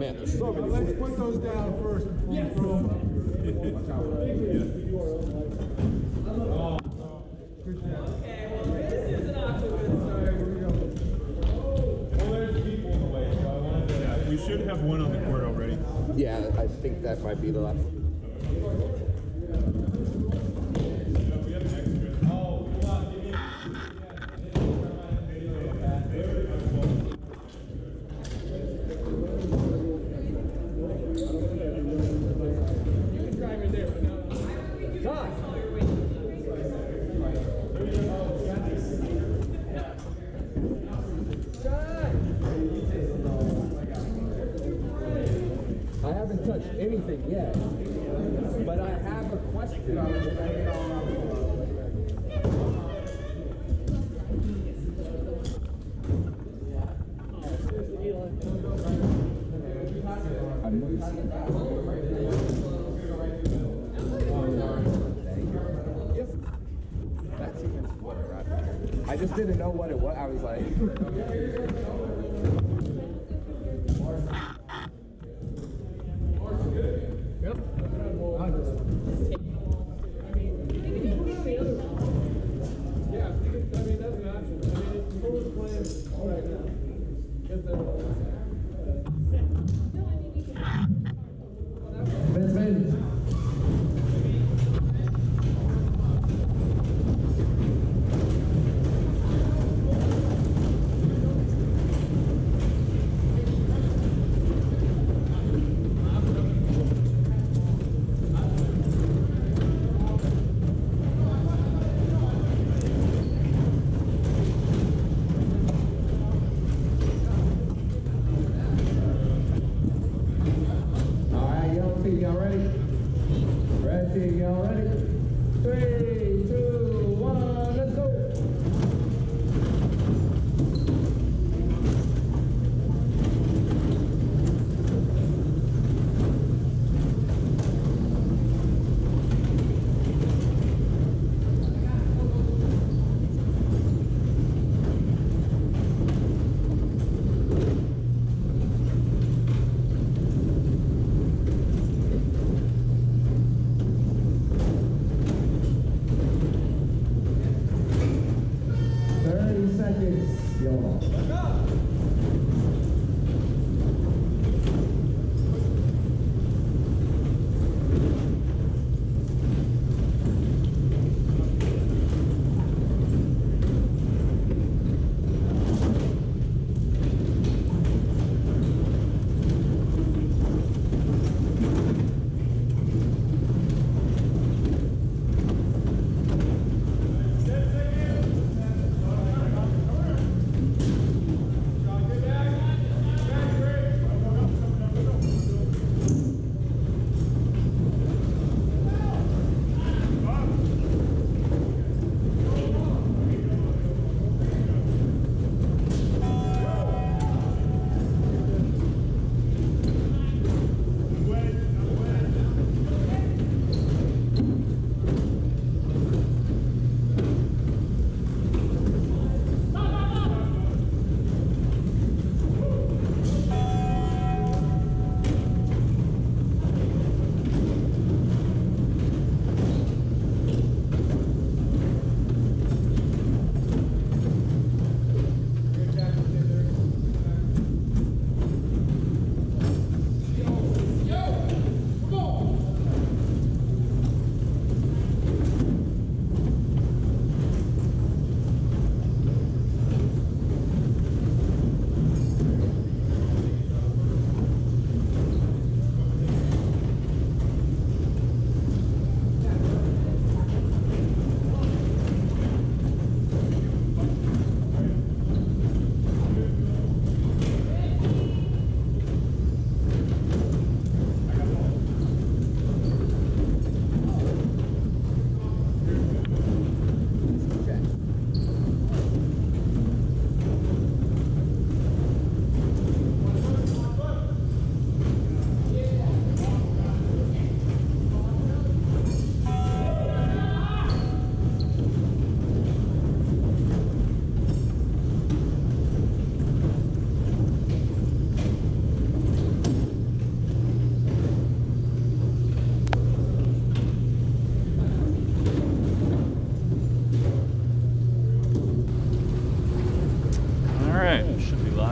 man, there's so many. Let's put those down first before we throw them. Good job. Okay, well, this is an awkward good start. Here we go. Well, there's people in the way, so I wanted to... Yeah, we should have one on the court already. Yeah, I think that might be the last one. We have an extra. Oh, hold on, give me... You can try me there, but no. John! I haven't touched anything yet, but I have a question. That's even what I just didn't know what it was. I was like, Yeah, I mean, that's an option. I mean, it's totally playing right now.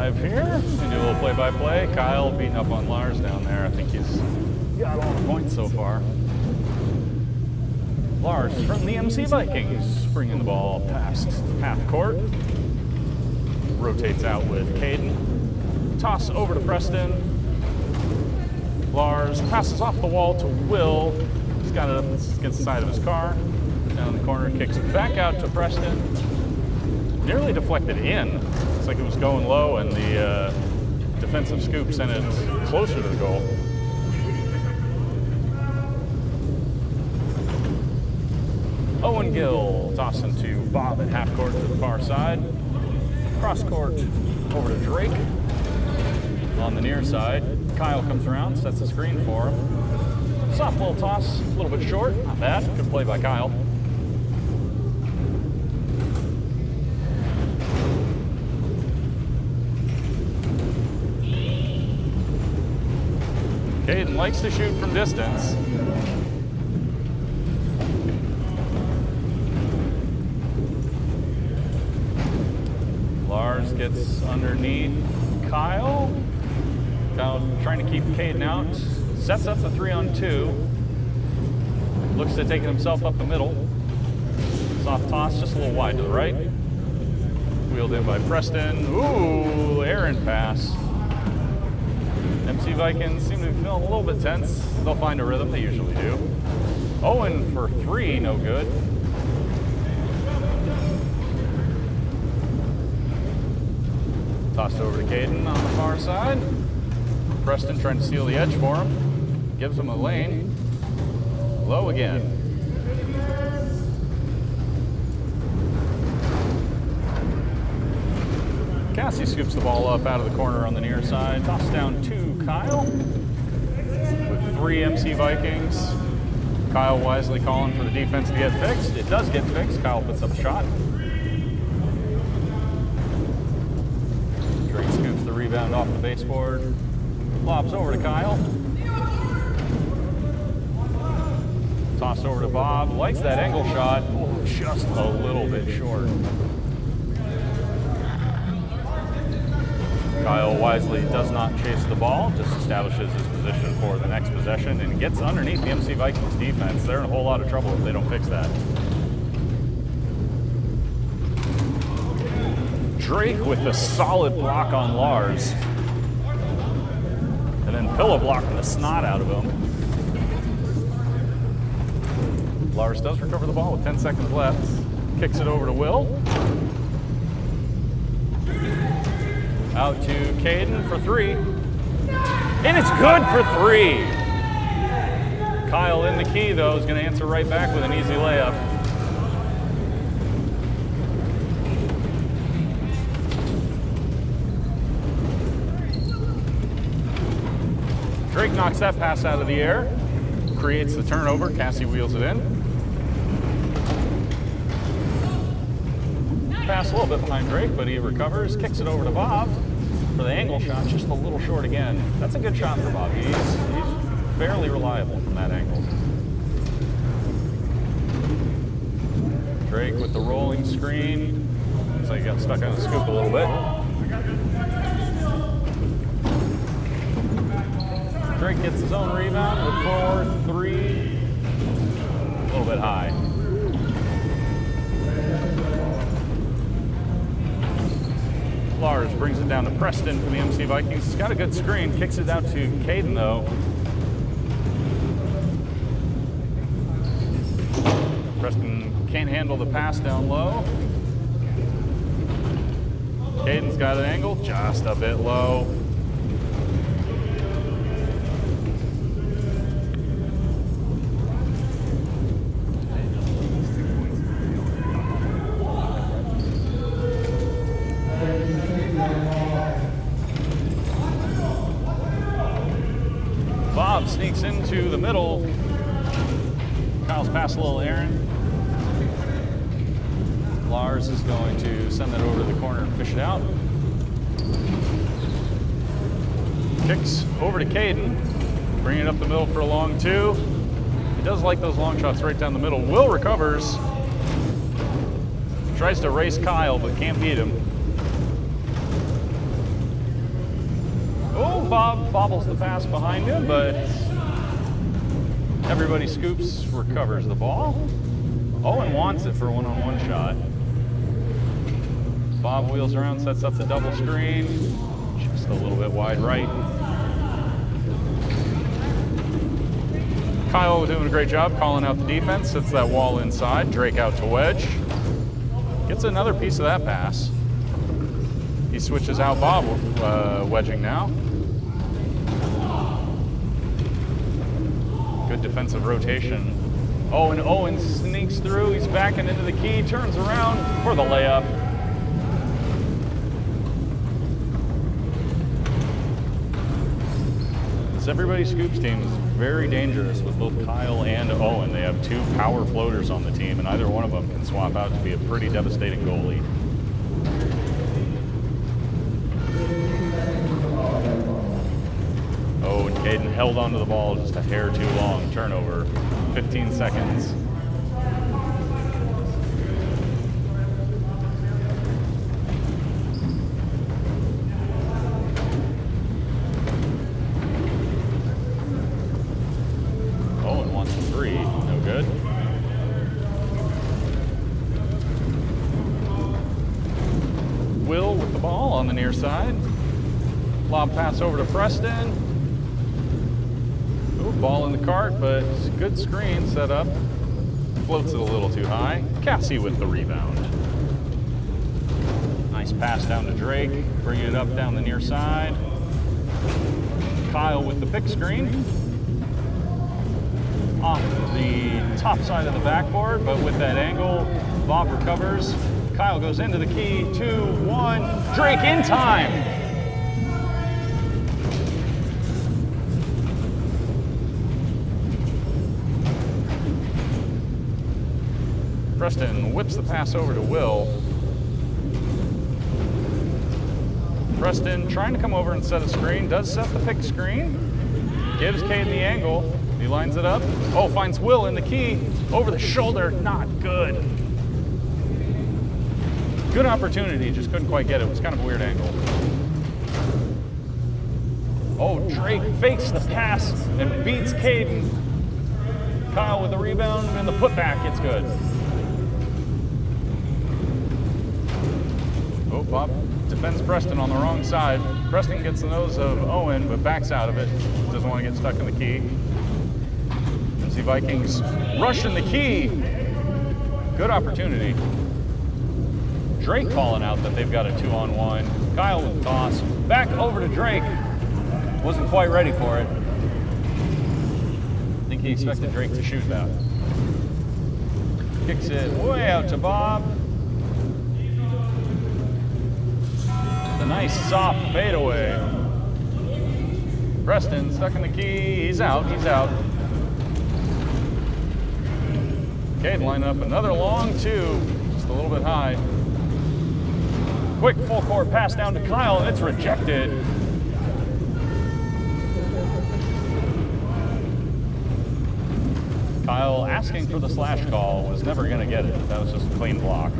live here. Gonna do a little play-by-play. Kyle beating up on Lars down there. I think he's got all the points so far. Lars from the MC Vikings bringing the ball past half court. Rotates out with Caden. Toss over to Preston. Lars passes off the wall to Will. He's got it up against the side of his car. Down in the corner, kicks back out to Preston. Nearly deflected in. Looks like it was going low, and the defensive scoop sent it closer to the goal. Owen Gill tossing to Bob at half court to the far side. Cross court over to Drake on the near side. Kyle comes around, sets a screen for him. Soft little toss, a little bit short, not bad. Good play by Kyle. Caden likes to shoot from distance. Lars gets underneath Kyle. Kyle trying to keep Caden out. Sets up the 3-on-2. Looks to take it himself up the middle. Soft toss, just a little wide to the right. Wheeled in by Preston. Ooh, errant pass. MC Vikings seem to be feeling a little bit tense. They'll find a rhythm, they usually do. Owen for 3, no good. Tossed over to Caden on the far side. Preston trying to steal the edge for him. Gives him a lane. Low again. Cassie scoops the ball up out of the corner on the near side. Toss down to Kyle with 3 MC Vikings. Kyle wisely calling for the defense to get fixed. It does get fixed. Kyle puts up a shot. Drake scoops the rebound off the baseboard. Lobs over to Kyle. Toss over to Bob. Likes that angle shot. Oh, just a little bit short. Kyle wisely does not chase the ball, just establishes his position for the next possession and gets underneath the MC Vikings defense. They're in a whole lot of trouble if they don't fix that. Drake with a solid block on Lars. And then pillow blocking the snot out of him. Lars does recover the ball with 10 seconds left. Kicks it over to Will. Out to Caden for 3. And it's good for 3. Kyle in the key, though, is going to answer right back with an easy layup. Drake knocks that pass out of the air. Creates the turnover. Cassie wheels it in. Pass a little bit behind Drake, but he recovers, kicks it over to Bob for the angle shot, just a little short again. That's a good shot for Bob. He's fairly reliable from that angle. Drake with the rolling screen. Looks like he got stuck on the scoop a little bit. Drake gets his own rebound with 4-3. A little bit high. Lars brings it down to Preston for the MC Vikings. He's got a good screen, kicks it out to Caden though. Preston can't handle the pass down low. Caden's got an angle, just a bit low. Bob sneaks into the middle. Kyle's pass a little errant. Lars is going to send that over to the corner and fish it out. Kicks over to Caden. Bringing it up the middle for a long 2. He does like those long shots right down the middle. Will recovers. Tries to race Kyle, but can't beat him. Bob bobbles the pass behind him, but everybody scoops, recovers the ball. Owen wants it for a one-on-one shot. Bob wheels around, sets up the double screen. Just a little bit wide right. Kyle doing a great job calling out the defense. Sets that wall inside. Drake out to wedge. Gets another piece of that pass. He switches out Bob, wedging now. Good defensive rotation. Oh, and Owen sneaks through. He's backing into the key, turns around for the layup. This Everybody Scoops team is very dangerous with both Kyle and Owen. They have two power floaters on the team, and either one of them can swap out to be a pretty devastating goalie. Oh, and Caden held onto the ball just a hair too long. Turnover, 15 seconds. Owen wants a three, no good. Will with the ball on the near side. Lob pass over to Preston. Ooh, ball in the cart, but good screen set up. Floats it a little too high. Cassie with the rebound. Nice pass down to Drake. Bringing it up down the near side. Kyle with the pick screen. Off the top side of the backboard, but with that angle, Bob recovers. Kyle goes into the key, 2-1. Drake in time. Preston whips the pass over to Will. Preston trying to come over and set a screen, does set the pick screen, gives Cade the angle. He lines it up. Oh, finds Will in the key. Over the shoulder, not good. Good opportunity, just couldn't quite get it. It was kind of a weird angle. Oh, Drake fakes the pass and beats Caden. Kyle with the rebound and the putback, it's good. Oh, Bob defends Preston on the wrong side. Preston gets the nose of Owen, but backs out of it. Doesn't want to get stuck in the key. The Vikings rush in the key. Good opportunity. Drake calling out that they've got a 2-on-1. Kyle with the toss. Back over to Drake. Wasn't quite ready for it. I think he expected Drake to shoot that. Kicks it way out to Bob. The nice soft fadeaway. Preston stuck in the key. He's out. He's out. Cade lining up another long two, just a little bit high. Quick full court pass down to Kyle, and it's rejected. Kyle asking for the slash call, was never going to get it. That was just a clean block.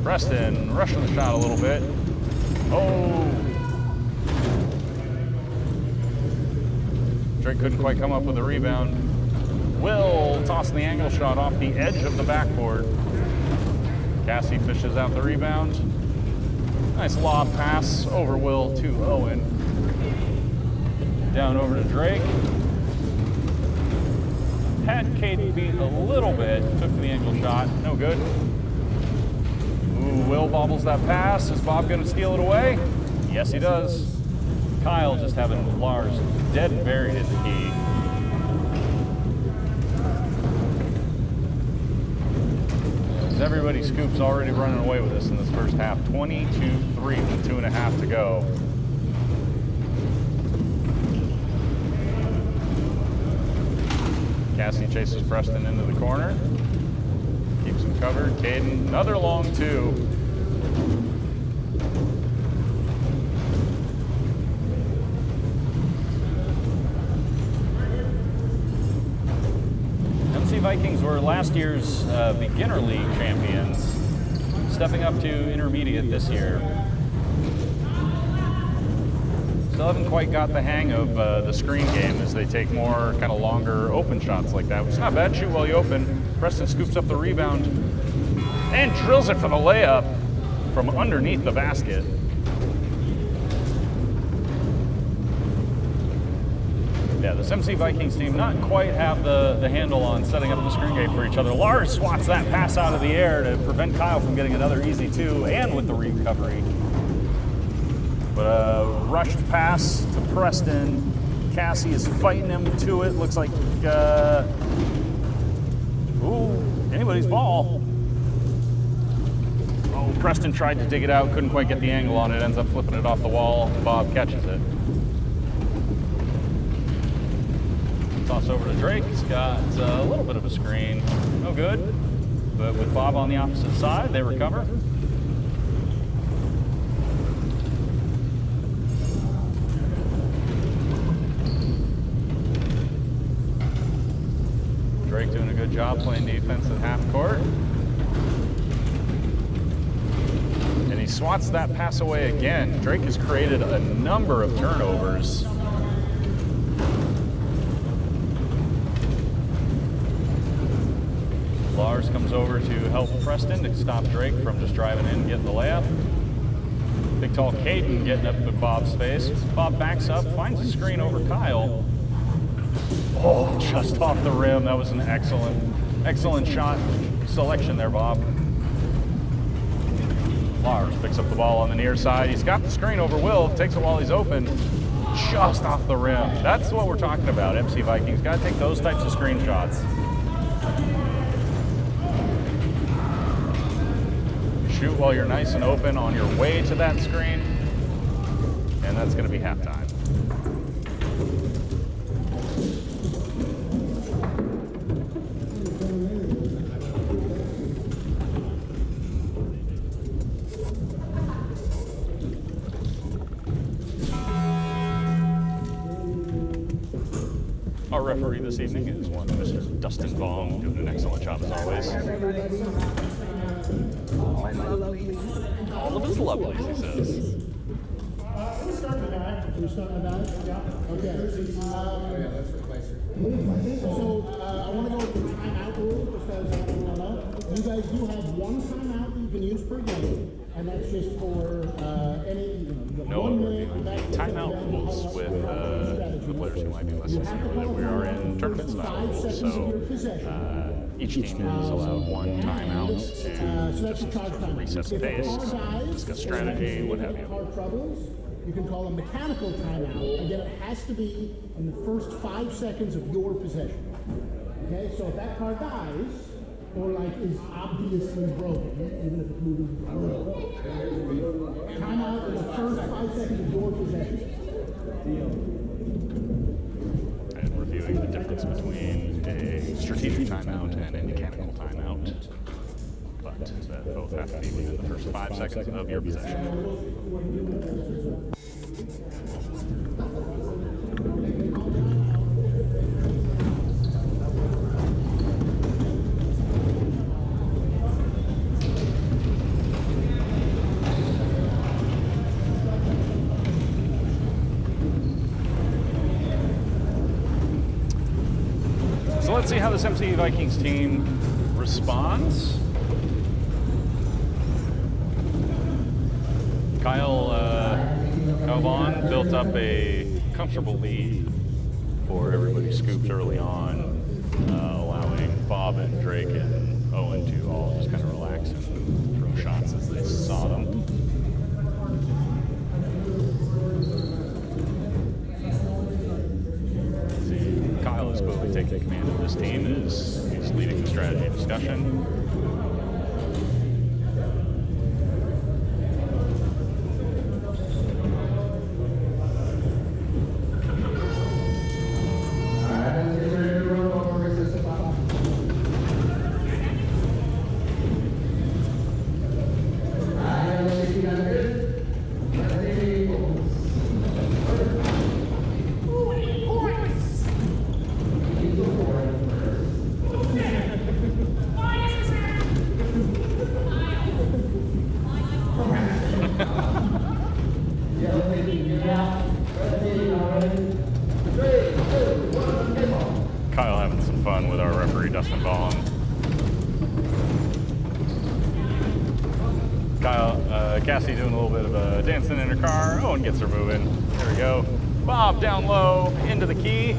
Preston rushing the shot a little bit. Oh. Drake couldn't quite come up with a rebound. Will tossing the angle shot off the edge of the backboard. Cassie fishes out the rebound. Nice lob pass over Will to Owen. Down over to Drake. Had Cade beat a little bit, took the angle shot, no good. Ooh, Will bobbles that pass. Is Bob gonna steal it away? Yes, he does. Kyle just having Lars dead buried at the key. Everybody Scoops already running away with us in this first half. 22-3 with 2.5 to go. Cassie chases Preston into the corner. Keeps him covered. Caden, another long two. Vikings were last year's beginner league champions, stepping up to intermediate this year. Still haven't quite got the hang of the screen game as they take more kind of longer open shots like that, which is not bad. Shoot while you open. Preston scoops up the rebound and drills it for the layup from underneath the basket. Yeah, this MC Vikings team not quite have the handle on setting up the screen game for each other. Lars swats that pass out of the air to prevent Kyle from getting another easy two, and with the recovery. But a rushed pass to Preston. Cassie is fighting him to it. Looks like, anybody's ball. Oh, Preston tried to dig it out, couldn't quite get the angle on it, ends up flipping it off the wall. Bob catches it. Toss over to Drake. He's got a little bit of a screen. No good. But with Bob on the opposite side, they recover. Drake doing a good job playing defense at half court. And he swats that pass away again. Drake has created a number of turnovers. Lars comes over to help Preston to stop Drake from just driving in and getting the layup. Big tall Caden getting up in Bob's face. Bob backs up, finds a screen over Kyle. Oh, just off the rim. That was an excellent shot selection there, Bob. Lars picks up the ball on the near side. He's got the screen over Will, takes it while he's open. Just off the rim. That's what we're talking about, MC Vikings. Got to take those types of screen shots. Shoot while you're nice and open on your way to that screen. And that's going to be halftime. Our referee this evening is one Mr. Dustin Vaughn, doing an excellent job as always. All of his lovelies, he says. We're starting with that. We're starting with that? Yeah. Okay. So I want to go with the timeout rule, just as everyone knows. You guys do have one timeout that you can use per game, and that's just for any, No overview. Timeout rules with the players who might be less familiar that we are in tournament style rules. So each team is allowed one timeout to just sort of reset the pace, discuss strategy, what have you. You can call a mechanical timeout. Again, it has to be in the first 5 seconds of your possession. Okay, so if that car dies, or like is obviously broken, even if it's moving forward, timeout in the first 5 seconds of your possession. And reviewing the difference between a strategic timeout and a mechanical timeout. But that both have to be within the first 5 seconds of your possession. So let's see how this MC Vikings team responds. Kyle Vaughn built up a comfortable lead for everybody scoops early on, allowing Bob and Drake and Owen to all just kind of relax and throw shots as they saw them. See, Kyle is clearly taking command of this team as he's leading the strategy discussion. some fun with our referee, Dustin Baum. Cassie doing a little bit of dancing in her car. Owen gets her moving. There we go. Bob down low, into the key.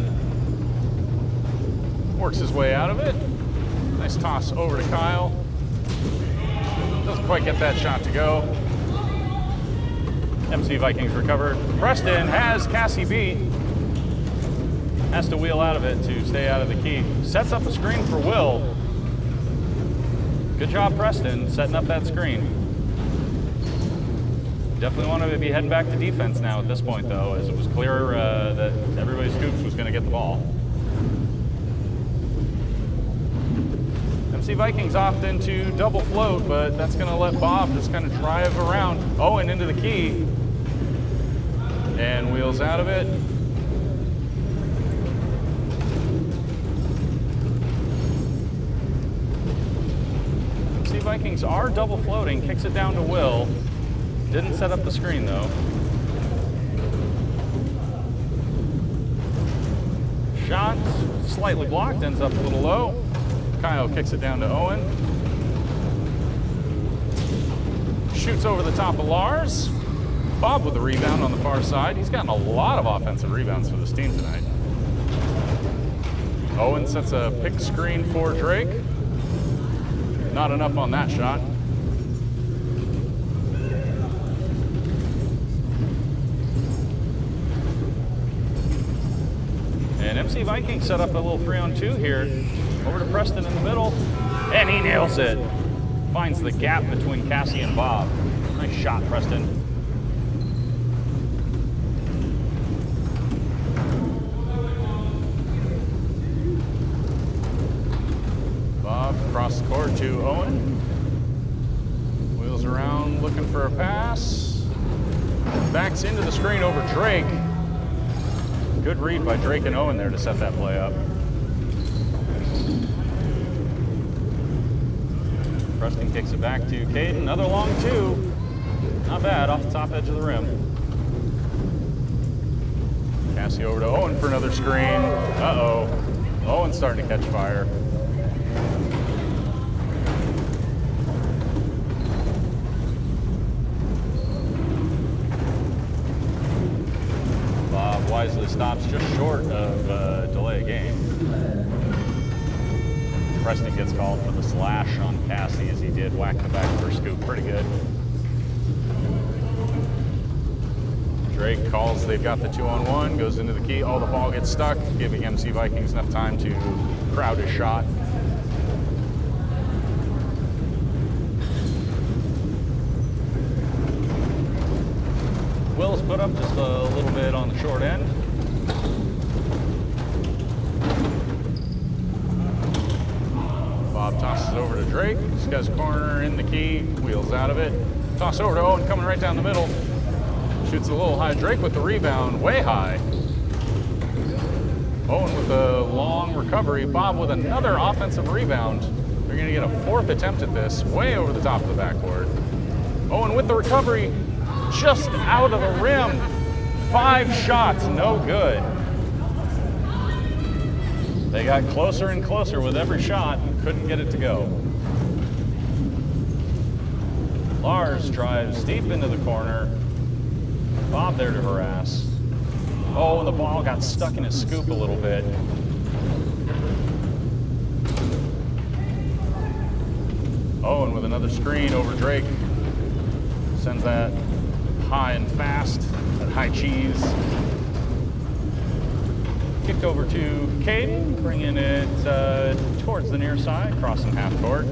Works his way out of it. Nice toss over to Kyle. Doesn't quite get that shot to go. MC Vikings recovered. Preston has Cassie beat. Has to wheel out of it to stay out of the key. Sets up a screen for Will. Good job, Preston, setting up that screen. Definitely want to be heading back to defense now at this point, though, as it was clear that everybody's scoops was going to get the ball. MC Vikings opt into double float, but that's going to let Bob just kind of drive around. Owen into the key and wheels out of it. MC Vikings are double floating, kicks it down to Will. Didn't set up the screen though. Shot slightly blocked, ends up a little low. Kyle kicks it down to Owen. Shoots over the top of Lars. Bob with the rebound on the far side. He's gotten a lot of offensive rebounds for this team tonight. Owen sets a pick screen for Drake. Not enough on that shot. And MC Vikings set up a little 3-on-2 here. Over to Preston in the middle, and he nails it. Finds the gap between Cassie and Bob. Nice shot, Preston. Bob across the court to Owen. Wheels around, looking for a pass. Backs into the screen over Drake. Good read by Drake and Owen there to set that play up. Preston kicks it back to Caden. Another long two. Not bad, off the top edge of the rim. Cassie over to Owen for another screen. Uh-oh. Owen's starting to catch fire. Bob wisely stops just short of delay a game. Preston gets called for the slash on Cassie as he did whack the back of her scoop. Pretty good. Drake calls, they've got the 2-on-1, goes into the key. Oh, the ball gets stuck, giving MC Vikings enough time to crowd his shot. Will's put up just a little bit on the short end. Bob tosses over to Drake. This guy's corner in the key, wheels out of it. Toss over to Owen, coming right down the middle. Shoots a little high. Drake with the rebound, way high. Owen with a long recovery. Bob with another offensive rebound. They're going to get a fourth attempt at this, way over the top of the backboard. Owen with the recovery, just out of the rim. 5 shots, no good. They got closer and closer with every shot, couldn't get it to go. Lars drives deep into the corner. Bob there to harass. Oh, and the ball got stuck in his scoop a little bit. Owen with another screen over Drake. Sends that high and fast, that high cheese. Kicked over to Caden, bringing it towards the near side, crossing half court.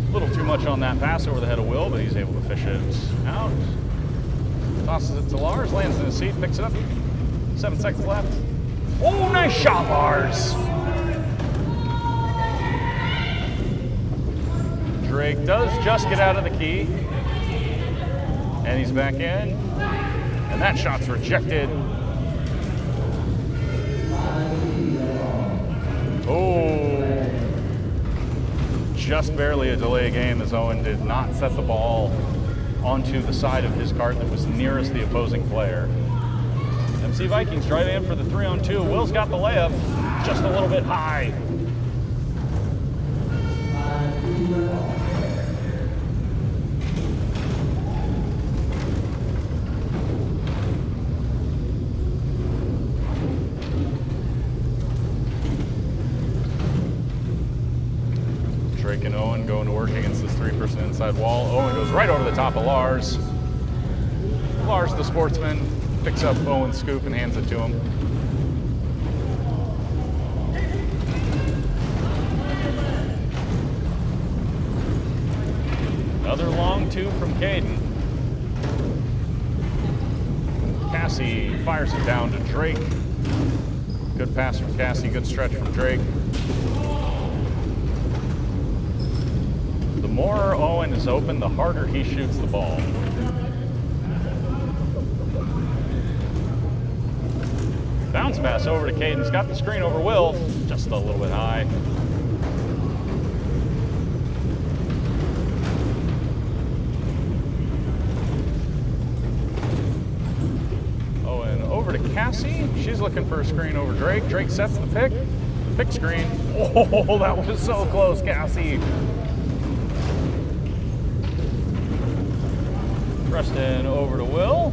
A little too much on that pass over the head of Will, but he's able to fish it out. Tosses it to Lars, lands in his seat, picks it up. 7 seconds left. Oh, nice shot, Lars. Drake does just get out of the key. And he's back in. And that shot's rejected. Oh. Just barely a delay game as Owen did not set the ball onto the side of his cart that was nearest the opposing player. MC Vikings right in for the 3-on-2. Will's got the layup, just a little bit high. Drake and Owen going to work against this 3-person inside wall. Owen goes right over the top of Lars. Lars, the sportsman, picks up Owen's scoop and hands it to him. Another long 2 from Caden. Cassie fires it down to Drake. Good pass from Cassie, good stretch from Drake. The more Owen is open, the harder he shoots the ball. Bounce pass over to Caden's got the screen over Will, just a little bit high. Owen over to Cassie. She's looking for a screen over Drake. Drake sets the pick. Pick screen. Oh, that was so close, Cassie. Preston over to Will.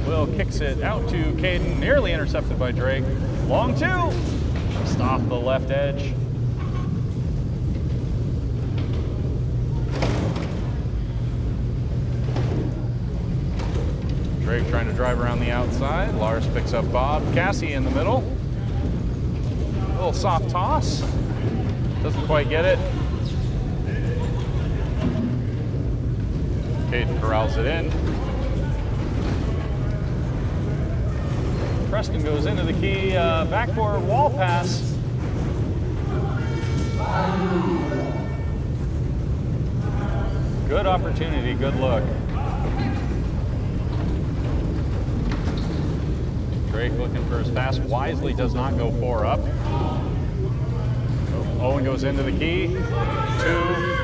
Will kicks it out to Caden, nearly intercepted by Drake. Long 2, just off the left edge. Drake trying to drive around the outside. Lars picks up Bob. Cassie in the middle. A little soft toss. Doesn't quite get it. Caden corrals it in. Preston goes into the key, backboard wall pass. Good opportunity, good look. Drake looking for his pass, wisely does not go 4 up. Owen goes into the key, 2.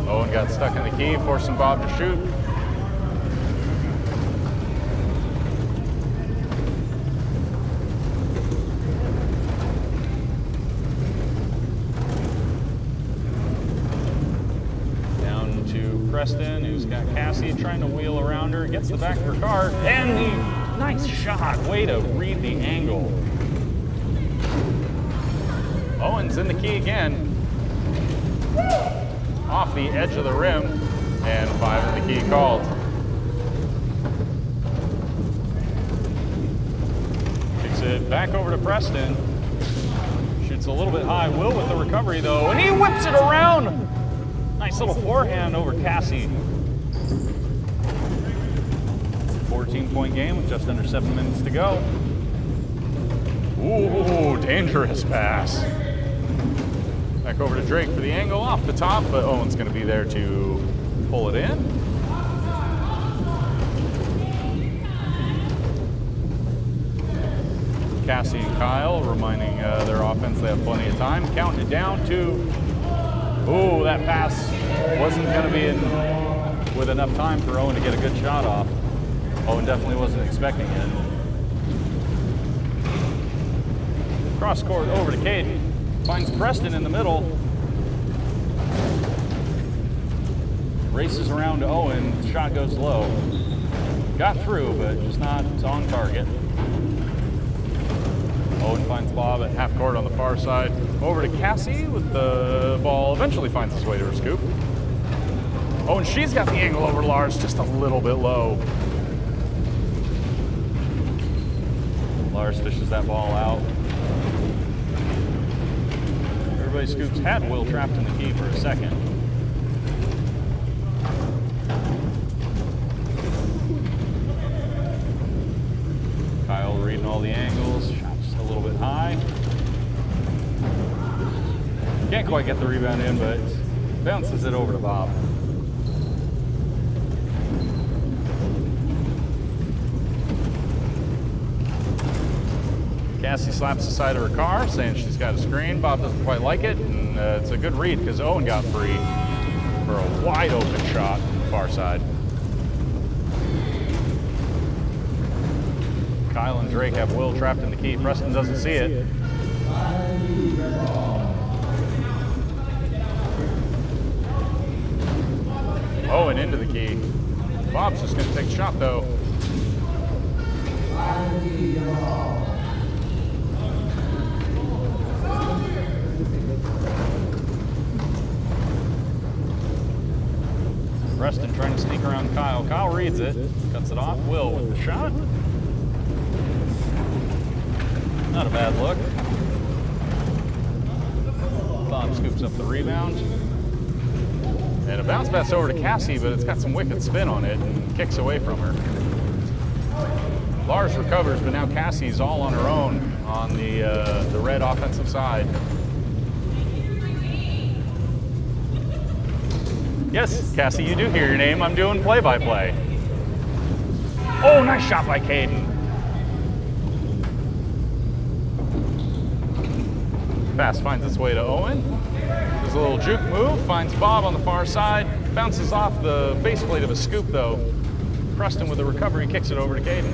Owen got stuck in the key, forcing Bob to shoot. Down to Preston, who's got Cassie trying to wheel around her, gets the back of her car, and nice shot. Way to read the angle. Owen's in the key again. Off the edge of the rim, and 5 in the key called. Kicks it back over to Preston. Shoots a little bit high. Will with the recovery though, and he whips it around. Nice little forehand over Cassie. It's a 14-point game with just under 7 minutes to go. Ooh, dangerous pass. Back over to Drake for the angle off the top, but Owen's going to be there to pull it in. Cassie and Kyle reminding their offense they have plenty of time. Counting it down to, ooh, that pass wasn't going to be in with enough time for Owen to get a good shot off. Owen definitely wasn't expecting it. Cross court over to Caden. Finds Preston in the middle. Races around to Owen. Shot goes low. Got through, but just not on target. Owen finds Bob at half court on the far side. Over to Cassie with the ball. Eventually finds his way to her scoop. Oh, and she's got the angle over Lars, just a little bit low. Lars fishes that ball out. Everybody scoops. Had Will trapped in the key for a second. Kyle reading all the angles. Shot just a little bit high. Can't quite get the rebound in, but bounces it over to Bob. Cassie slaps the side of her car, saying she's got a screen. Bob doesn't quite like it, and it's a good read because Owen got free. for a wide open shot from the far side. Kyle and Drake have Will trapped in the key. Preston doesn't see it. Oh, and into the key. Bob's just going to take a shot, though. Preston trying to sneak around Kyle. Kyle reads it, cuts it off. Will with the shot. Not a bad look. Bob scoops up the rebound. And a bounce pass over to Cassie, but it's got some wicked spin on it and kicks away from her. Lars recovers, but now Cassie's all on her own on the red offensive side. Yes, Cassie, you do hear your name. I'm doing play-by-play. Oh, nice shot by Caden. Pass finds its way to Owen. There's a little juke move, finds Bob on the far side. Bounces off the faceplate of a scoop, though. Preston with the recovery kicks it over to Caden.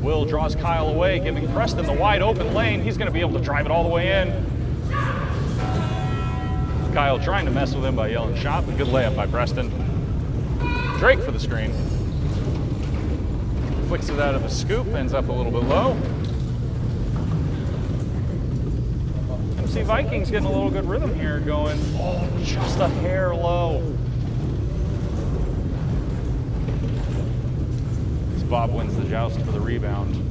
Will draws Kyle away, giving Preston the wide open lane. He's going to be able to drive it all the way in. Kyle trying to mess with him by yelling shot, but good layup by Preston. Drake for the screen. Flicks it out of a scoop, ends up a little bit low. MC Vikings getting a little good rhythm here going, oh, just a hair low. As Bob wins the joust for the rebound.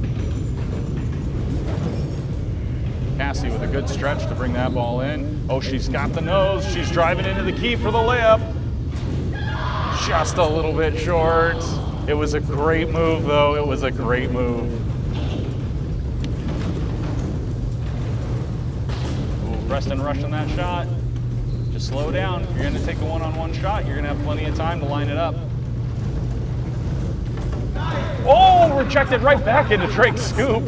Cassie with a good stretch to bring that ball in. Oh, she's got the nose. She's driving into the key for the layup. Just a little bit short. It was a great move, though. It was a great move. Ooh, Preston rushing that shot. Just slow down. If you're going to take a one-on-one shot, you're going to have plenty of time to line it up. Oh, rejected right back into Drake's scoop.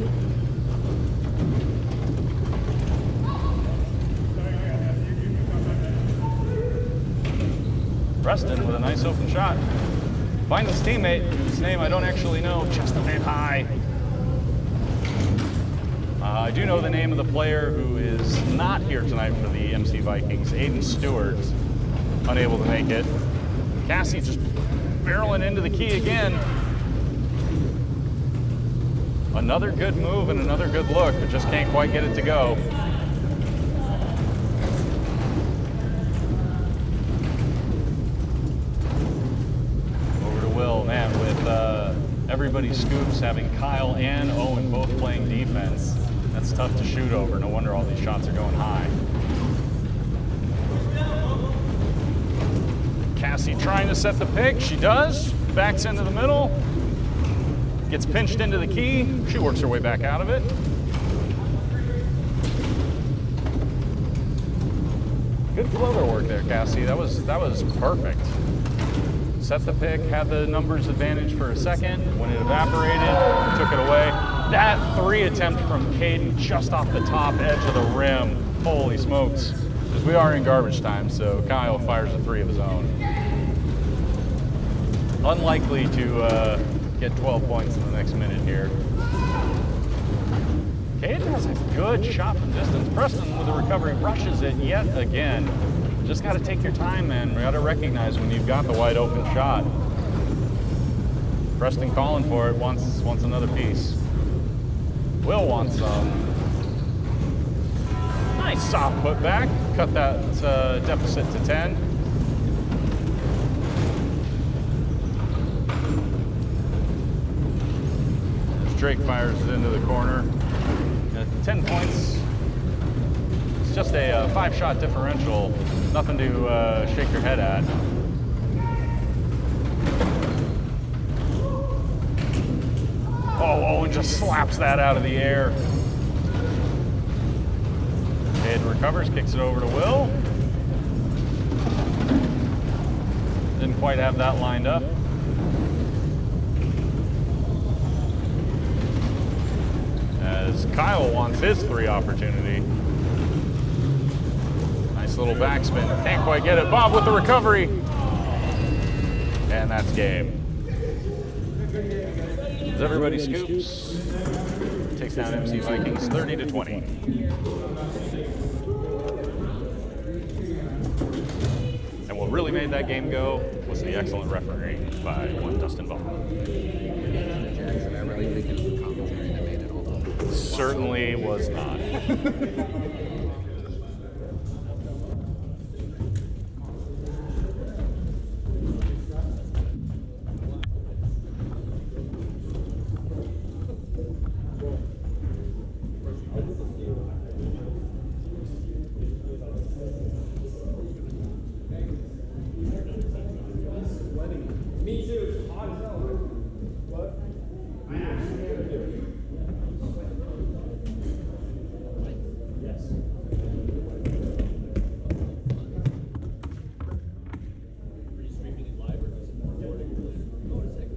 Preston with a nice open shot. Finds his teammate, whose name I don't actually know, just a bit high. I do know the name of the player who is not here tonight for the MC Vikings, Aiden Stewart, unable to make it. Cassie just barreling into the key again. Another good move and another good look, but just can't quite get it to go. Man, with everybody's scoops having Kyle and Owen both playing defense, that's tough to shoot over. No wonder all these shots are going high. Cassie trying to set the pick. She does. Backs into the middle. Gets pinched into the key. She works her way back out of it. Good floater work there, Cassie. That was perfect. Set the pick, had the numbers advantage for a second. When it evaporated, took it away. That three attempt from Caden just off the top edge of the rim. Holy smokes. Because we are in garbage time, so Kyle fires a three of his own. Unlikely to get 12 points in the next minute here. Caden has a good shot from distance. Preston with the recovery rushes it yet again. Just got to take your time, man. We got to recognize when you've got the wide open shot. Preston calling for it, wants another piece. Will wants some. Nice soft putback. Cut that deficit to 10. As Drake fires it into the corner. 10 points. It's just a 5-shot differential. Nothing to shake your head at. Oh, Owen just slaps that out of the air. Cade recovers, kicks it over to Will. Didn't quite have that lined up. As Kyle wants his three opportunity. Nice little backspin. Can't quite get it. Bob with the recovery. And that's game. As everybody scoops, takes down MC Vikings 30-20. And what really made that game go was the excellent refereeing by one Dustin Ball. Jackson, I really think it was the commentary that made it all up. Certainly was not. Me too. It's hot as hell. What? Yes. Are you streaming it live or just recording? Oh, it's like.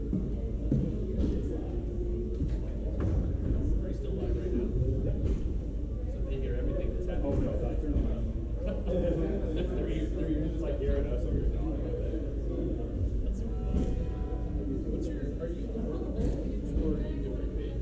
Are you still live right now? So they hear everything that's happening. Oh no, I turned it on. They're just like hearing us over here. What's your, are you on the page or are you different page?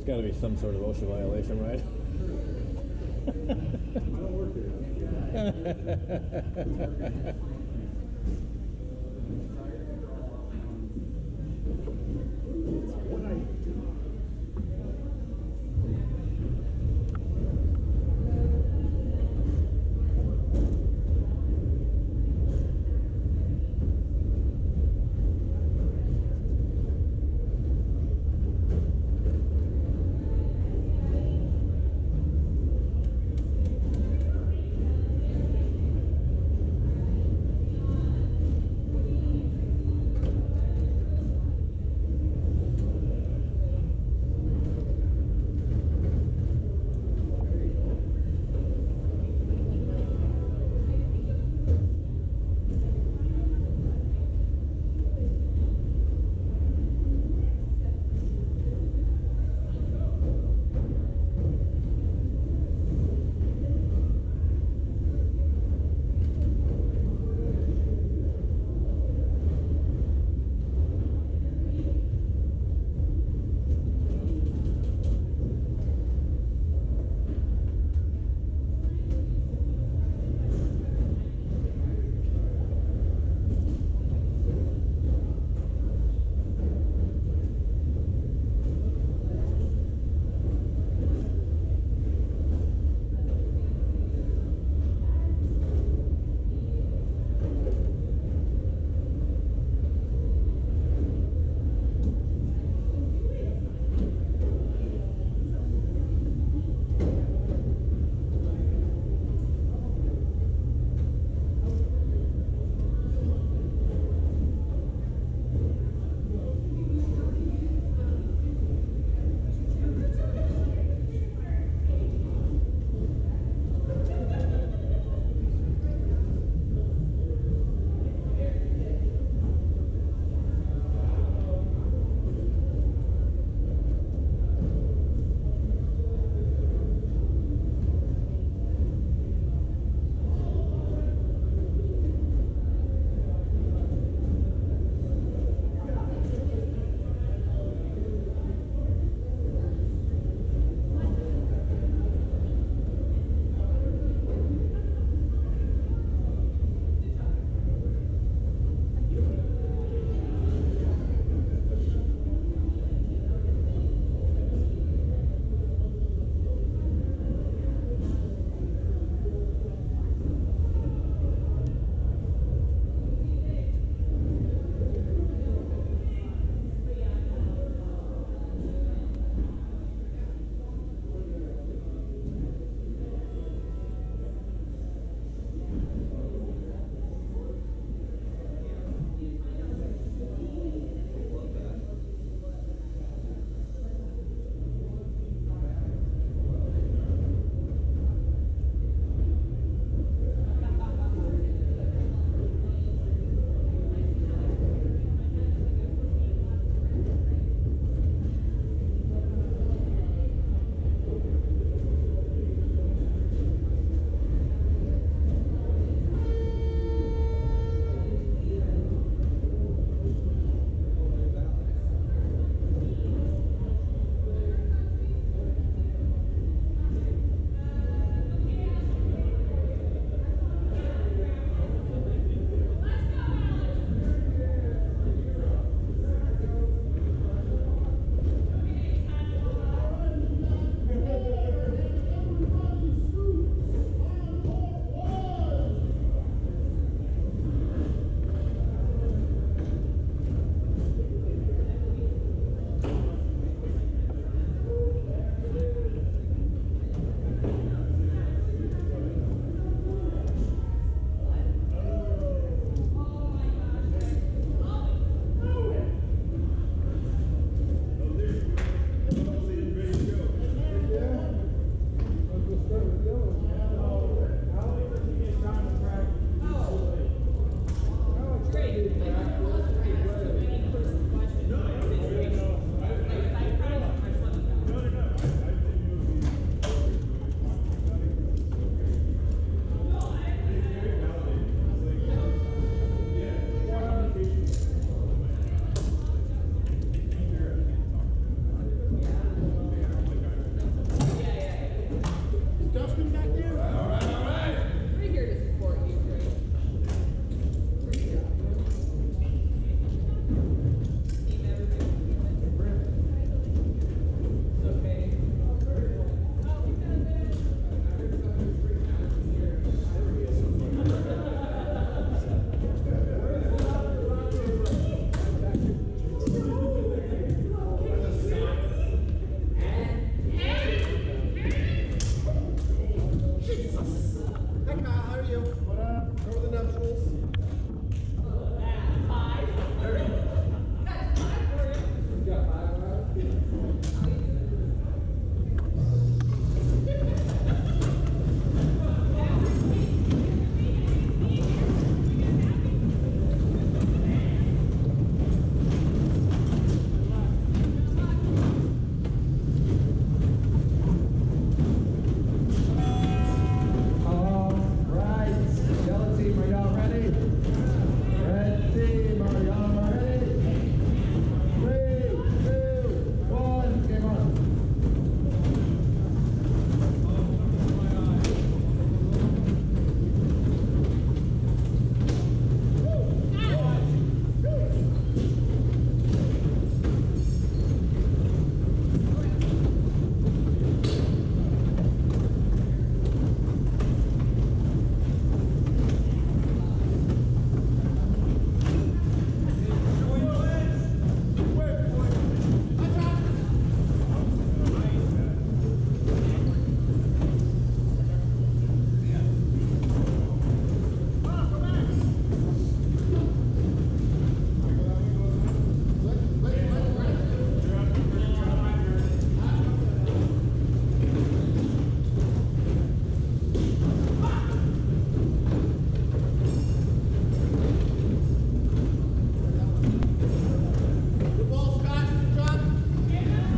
got to be some sort of OSHA violation, right?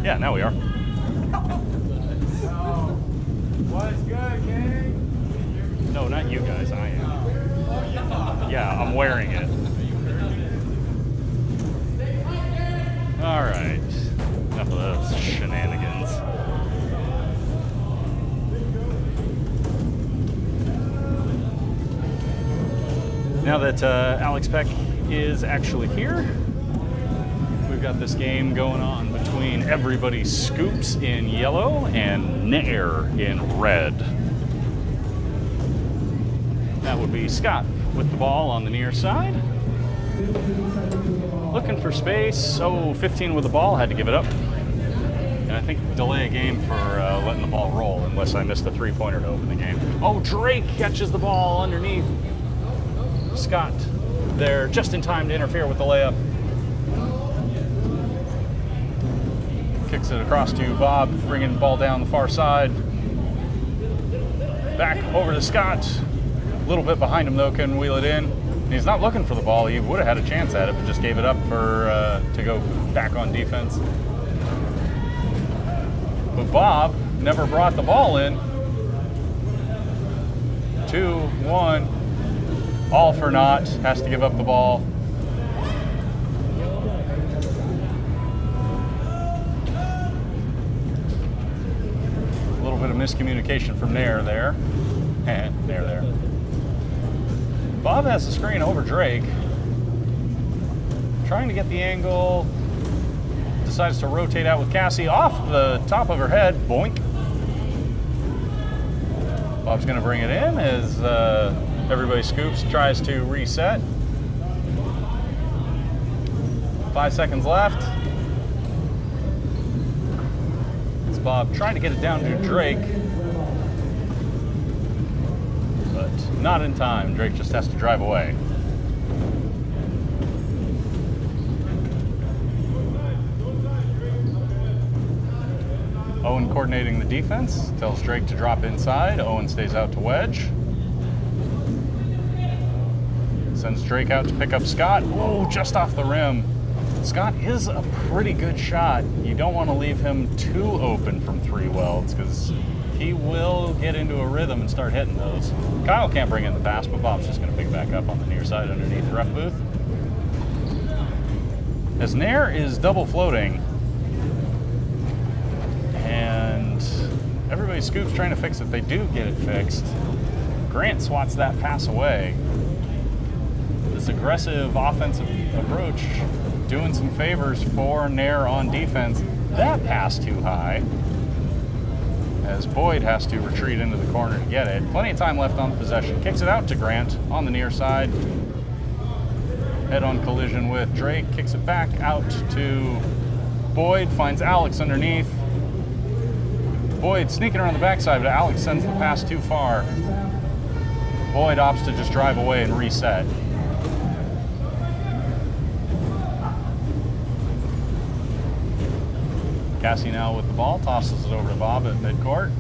Yeah, now we are. What's good, gang? No, not you guys. I am. Yeah, I'm wearing it. All right. Enough of those shenanigans. Now that Alex Peck is actually here, we've got this game going on between Everybody Scoops in yellow and Nair in red. That would be Scott with the ball on the near side. Looking for space. Oh, 15 with the ball, had to give it up. And I think delay a game for letting the ball roll, unless I missed a three-pointer to open the game. Oh, Drake catches the ball underneath. Scott there just in time to interfere with the layup. Kicks it across to Bob, bringing the ball down the far side. Back over to Scott. A little bit behind him though, couldn't wheel it in. And he's not looking for the ball. He would have had a chance at it, but just gave it up for to go back on defense. But Bob never brought the ball in. 2-1. All for naught. Has to give up the ball. A little bit of miscommunication from Nair there. Nair there. Bob has the screen over Drake. Trying to get the angle. Decides to rotate out with Cassie off the top of her head. Boink. Bob's going to bring it in as Everybody Scoops tries to reset. 5 seconds left. It's Bob trying to get it down to Drake. But not in time. Drake just has to drive away. Owen coordinating the defense, tells Drake to drop inside. Owen stays out to wedge. Sends Drake out to pick up Scott. Oh, just off the rim. Scott is a pretty good shot. You don't want to leave him too open from three welds because he will get into a rhythm and start hitting those. Kyle can't bring in the pass, but Bob's just going to pick back up on the near side underneath the ref booth. As Nair is double floating, and Everybody Scoops trying to fix it. They do get it fixed. Grant swats that pass away. This aggressive offensive approach doing some favors for Nair on defense. That pass too high, as Boyd has to retreat into the corner to get it. Plenty of time left on the possession. Kicks it out to Grant on the near side. Head-on collision with Drake. Kicks it back out to Boyd. Finds Alex underneath. Boyd sneaking around the backside, but Alex sends the pass too far. Boyd opts to just drive away and reset. Cassie now with the ball, tosses it over to Bob at midcourt.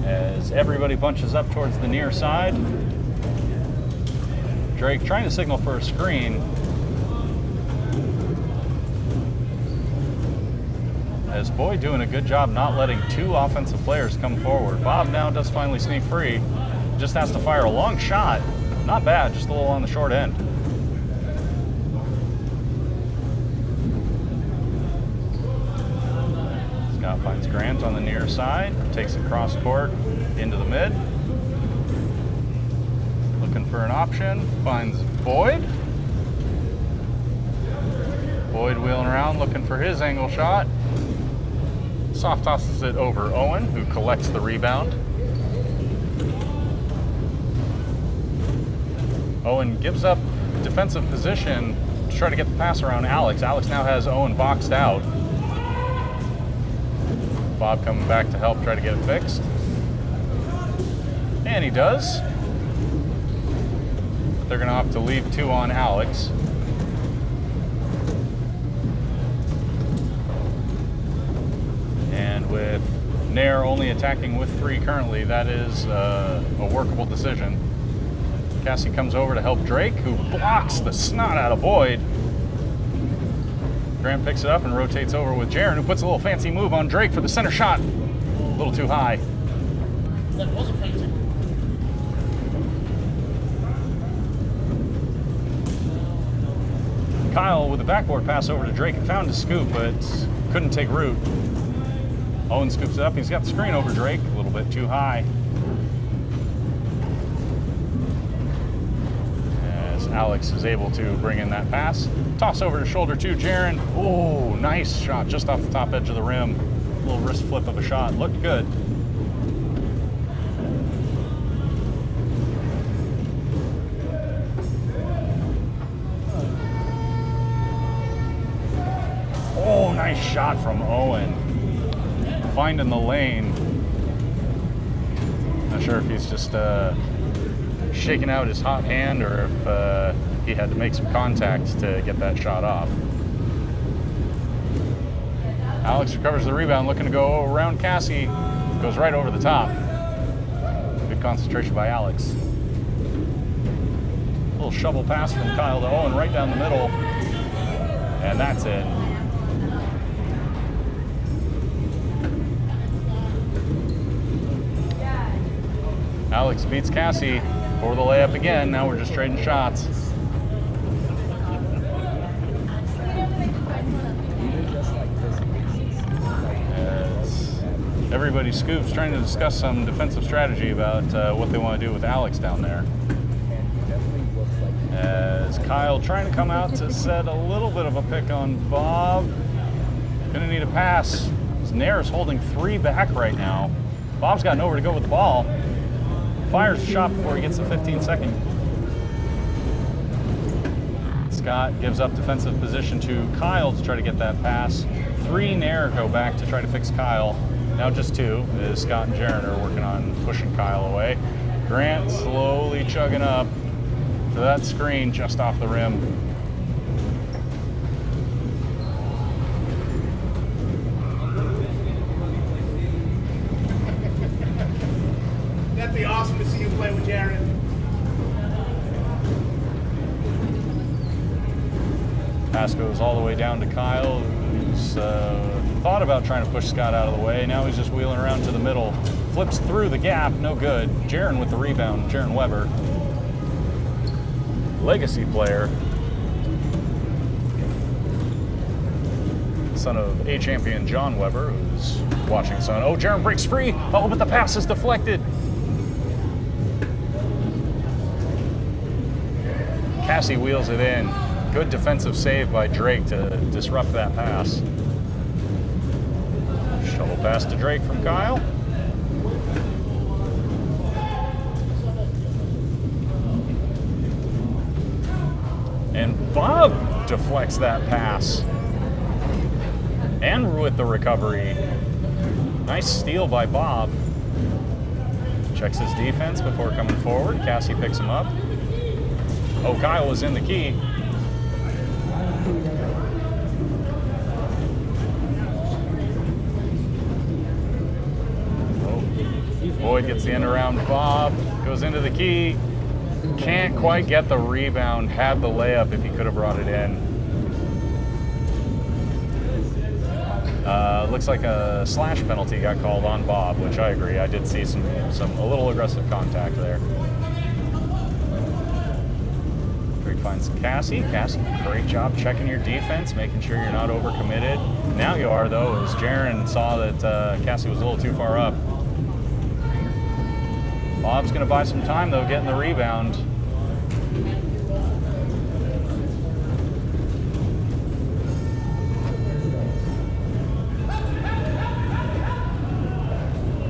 As everybody bunches up towards the near side. Drake trying to signal for a screen. As Boyd doing a good job not letting two offensive players come forward. Bob now does finally sneak free. Just has to fire a long shot. Not bad, just a little on the short end. Scott finds Grant on the near side, takes it cross court into the mid. Looking for an option, finds Boyd. Boyd wheeling around, looking for his angle shot. Soft tosses it over Owen, who collects the rebound. Owen gives up defensive position to try to get the pass around Alex. Alex now has Owen boxed out. Bob coming back to help try to get it fixed. And he does. They're going to have to leave two on Alex. And with Nair only attacking with three currently, that is a workable decision. Cassie comes over to help Drake, who blocks the snot out of Boyd. Grant picks it up and rotates over with Jaron, who puts a little fancy move on Drake for the center shot. A little too high. That was a fancy move. Kyle with the backboard pass over to Drake and found his scoop, but couldn't take root. Owen scoops it up. He's got the screen over Drake, a little bit too high. As Alex is able to bring in that pass. Toss over to shoulder to Jaron. Oh, nice shot just off the top edge of the rim. A little wrist flip of a shot. Looked good. Oh, nice shot from Owen. Finding the lane. Not sure if he's just shaking out his hot hand or if he had to make some contact to get that shot off. Alex recovers the rebound, looking to go around Cassie. Goes right over the top. Good concentration by Alex. A little shovel pass from Kyle to Owen right down the middle. And that's it. Alex beats Cassie for the layup again. Now we're just trading shots. As everybody scoops, trying to discuss some defensive strategy about what they want to do with Alex down there. As Kyle trying to come out to set a little bit of a pick on Bob. Gonna need a pass. Nair's holding 3 back right now. Bob's got nowhere to go with the ball. Fires the shot before he gets the 15-second. Scott gives up defensive position to Kyle to try to get that pass. 3 Nair go back to try to fix Kyle. Now just 2 as Scott and Jaron are working on pushing Kyle away. Grant slowly chugging up to that screen just off the rim. That'd be awesome to see you play with Jaron. Pass goes all the way down to Kyle, who's thought about trying to push Scott out of the way. Now he's just wheeling around to the middle. Flips through the gap, no good. Jaron with the rebound, Jaron Weber. Legacy player. Son of A champion John Weber, who's watching son. Oh, Jaron breaks free. Oh, but the pass is deflected. Cassie wheels it in. Good defensive save by Drake to disrupt that pass. Shovel pass to Drake from Kyle. And Bob deflects that pass. And with the recovery. Nice steal by Bob. Checks his defense before coming forward. Cassie picks him up. Oh, Kyle was in the key. Oh, Boyd gets the end around Bob. Goes into the key. Can't quite get the rebound. Had the layup if he could have brought it in. Looks like a slash penalty got called on Bob, which I agree. I did see a little aggressive contact there. Drake finds Cassie. Cassie, great job checking your defense, making sure you're not overcommitted. Now you are, though, as Jaron saw that Cassie was a little too far up. Bob's going to buy some time, though, getting the rebound.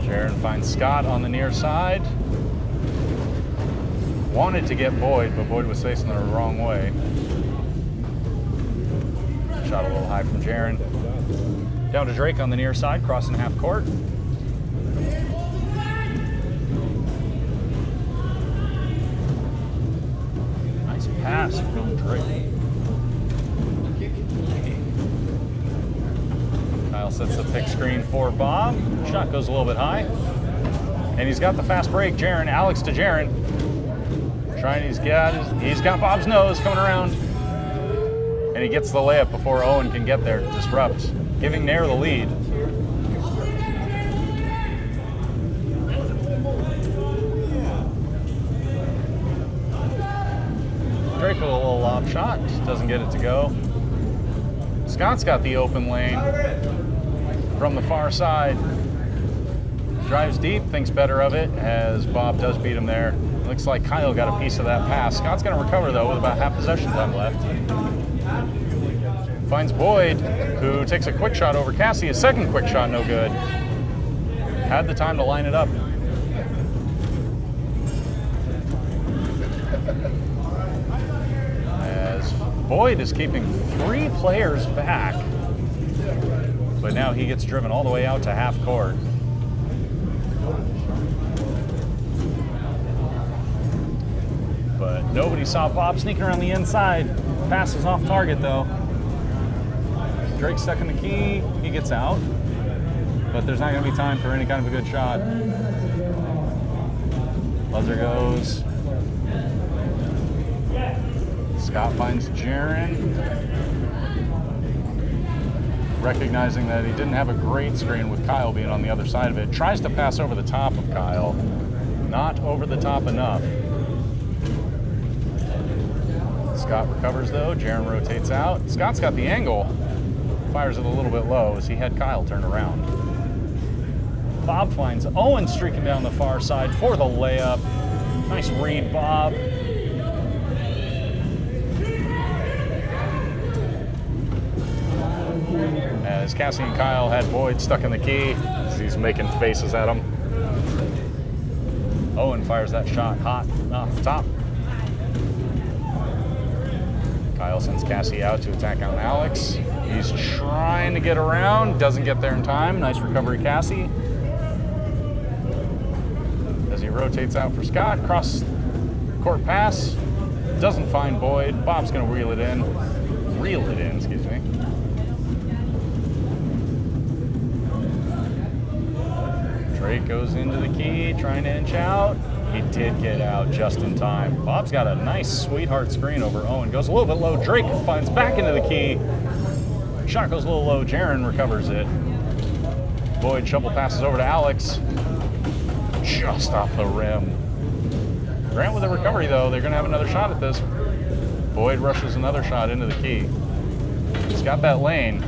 Jaron finds Scott on the near side. Wanted to get Boyd, but Boyd was facing the wrong way. Shot a little high from Jaron. Down to Drake on the near side, crossing half court. Nice pass from Drake. Kyle sets the pick screen for Bob. Shot goes a little bit high. And he's got the fast break. Jaron, Alex to Jaron. He's got Bob's nose coming around. And he gets the layup before Owen can get there to disrupt, giving Nair the lead. Drake with a little lob shot, doesn't get it to go. Scott's got the open lane from the far side. Drives deep, thinks better of it, as Bob does beat him there. Looks like Kyle got a piece of that pass. Scott's going to recover, though, with about half possession time left. Finds Boyd, who takes a quick shot over Cassie. A second quick shot, no good. Had the time to line it up. As Boyd is keeping 3 players back, but now he gets driven all the way out to half court. But nobody saw Bob sneaking around the inside. Pass is off target, though. Drake stuck in the key. He gets out. But there's not going to be time for any kind of a good shot. Buzzer goes. Scott finds Jaron. Recognizing that he didn't have a great screen with Kyle being on the other side of it. Tries to pass over the top of Kyle. Not over the top enough. Scott recovers, though. Jaron rotates out. Scott's got the angle. Fires it a little bit low as he had Kyle turn around. Bob finds Owen streaking down the far side for the layup. Nice read, Bob. As Cassie and Kyle had Boyd stuck in the key as he's making faces at him. Owen fires that shot hot off the top. Kyle sends Cassie out to attack on Alex. He's trying to get around, doesn't get there in time. Nice recovery, Cassie. As he rotates out for Scott, cross court pass, doesn't find Boyd. Bob's gonna reel it in, excuse me. Drake goes into the key, trying to inch out. He did get out just in time. Bob's got a nice sweetheart screen over Owen. Goes a little bit low. Drake finds back into the key. Shot goes a little low. Jaron recovers it. Boyd shovel passes over to Alex. Just off the rim. Grant with a recovery, though. They're going to have another shot at this. Boyd rushes another shot into the key. He's got that lane.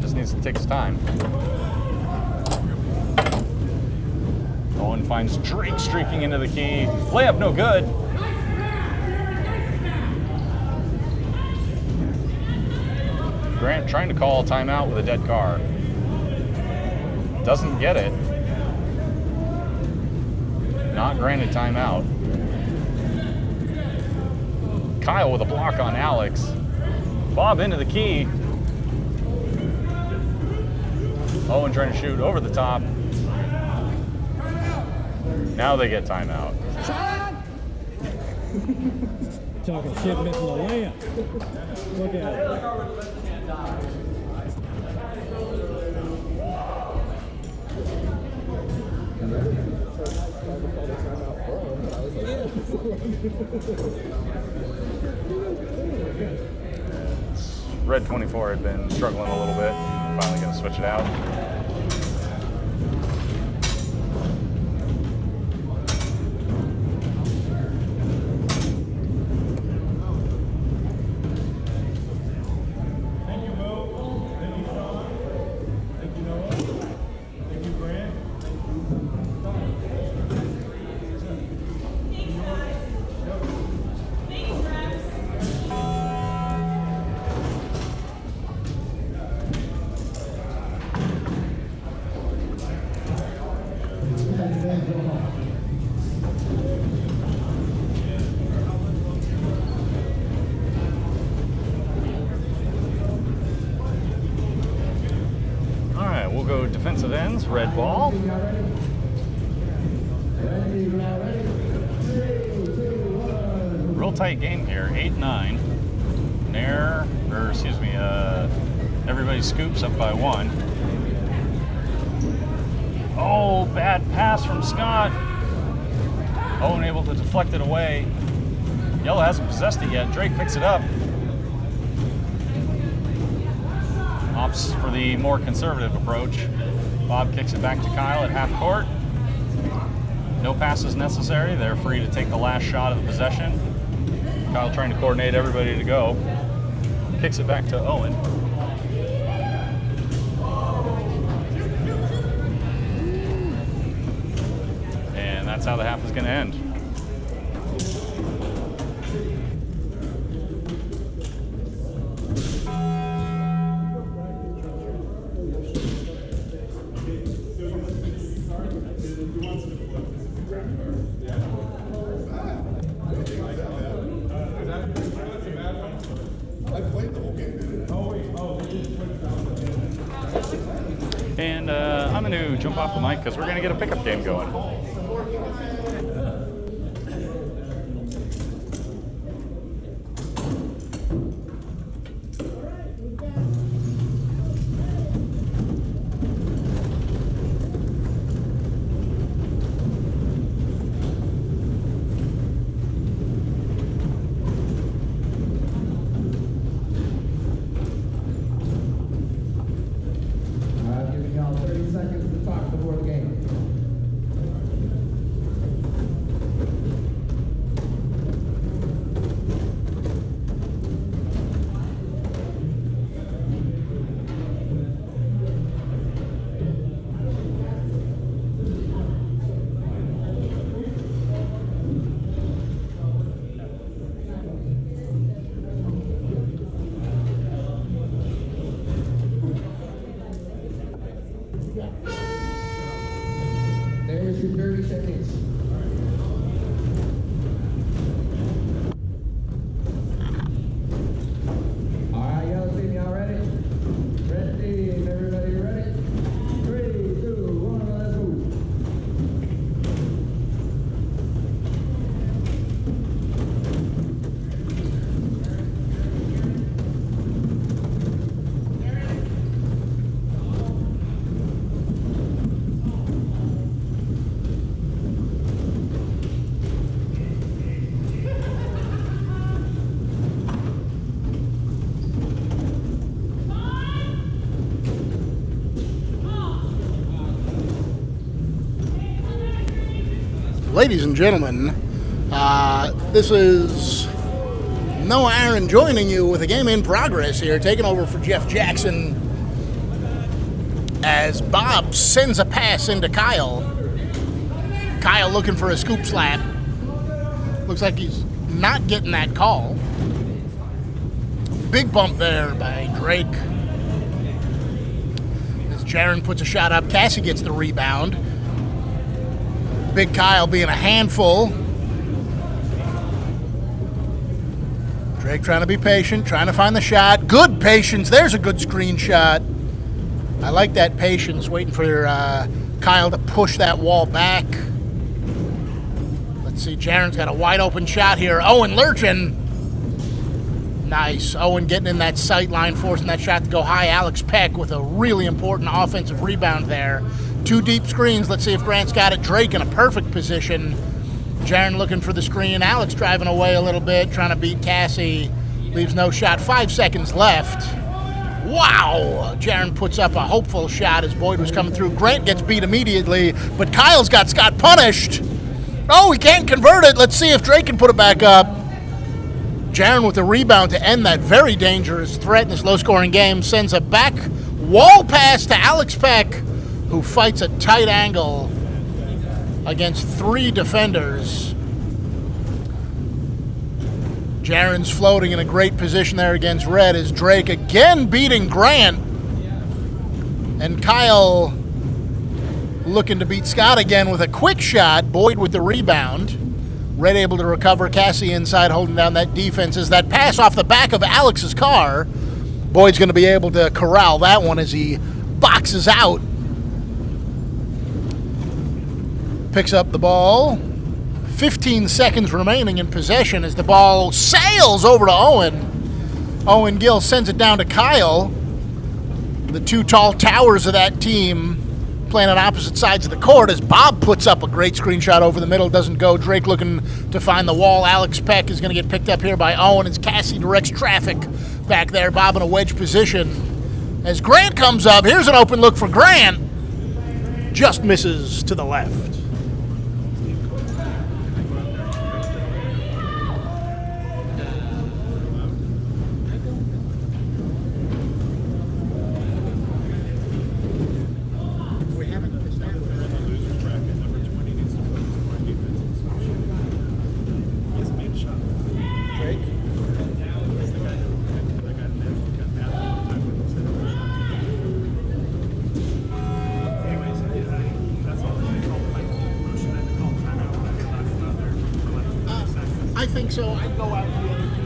Just needs to take his time. Owen finds Drake streaking into the key. Layup no good. Grant trying to call a timeout with a dead car. Doesn't get it. Not granted timeout. Kyle with a block on Alex. Bob into the key. Owen trying to shoot over the top. Now they get timeout. Talking shit, missing the layup. Look at it. Red 24 had been struggling a little bit. Finally going to switch it out. Defensive ends, red ball. Real tight game here, 8-9. Everybody scoops up by 1. Oh, bad pass from Scott. Owen able to deflect it away. Yellow hasn't possessed it yet. Drake picks it up. Opts for the more conservative approach. Bob kicks it back to Kyle at half court. No passes necessary. They're free to take the last shot of the possession. Kyle trying to coordinate everybody to go. Kicks it back to Owen. And that's how the half is going to end. And I'm going to jump off the mic because we're going to get a pickup game going. Giving y'all 30 seconds to talk before the game. There's your 30 seconds. All right, yellow team, y'all ready? Red team, everybody ready? 3, 2, 1, let's move. Ladies and gentlemen, this is Noah Aaron joining you with a game in progress here, taking over for Jeff Jackson as Bob sends a pass into Kyle. Kyle looking for a scoop slap. Looks like he's not getting that call. Big bump there by Drake. As Jaron puts a shot up, Cassie gets the rebound. Big Kyle being a handful. Drake trying to be patient, trying to find the shot. Good patience. There's a good screenshot. I like that patience, waiting for Kyle to push that wall back. Let's see, Jaron's got a wide open shot here. Owen lurching. Nice. Owen getting in that sight line, forcing that shot to go high. Alex Peck with a really important offensive rebound there. 2 deep screens. Let's see if Grant's got it. Drake in a perfect position. Jaron looking for the screen. Alex driving away a little bit, trying to beat Cassie. Leaves no shot. 5 seconds left. Wow! Jaron puts up a hopeful shot as Boyd was coming through. Grant gets beat immediately, but Kyle's got Scott punished. Oh, he can't convert it. Let's see if Drake can put it back up. Jaron with the rebound to end that very dangerous threat in this low-scoring game. Sends a back wall pass to Alex Peck, who fights a tight angle against 3 defenders. Jaron's floating in a great position there against Red as Drake again beating Grant. And Kyle looking to beat Scott again with a quick shot. Boyd with the rebound. Red able to recover. Cassie inside holding down that defense as that pass off the back of Alex's car. Boyd's going to be able to corral that one as he boxes out. Picks up the ball. 15 seconds remaining in possession as the ball sails over to Owen. Owen Gill sends it down to Kyle. The 2 tall towers of that team playing on opposite sides of the court as Bob puts up a great screenshot over the middle. Doesn't go. Drake looking to find the wall. Alex Peck is going to get picked up here by Owen as Cassie directs traffic back there. Bob in a wedge position. As Grant comes up, here's an open look for Grant. Just misses to the left. I think so. I'd go out to the other team.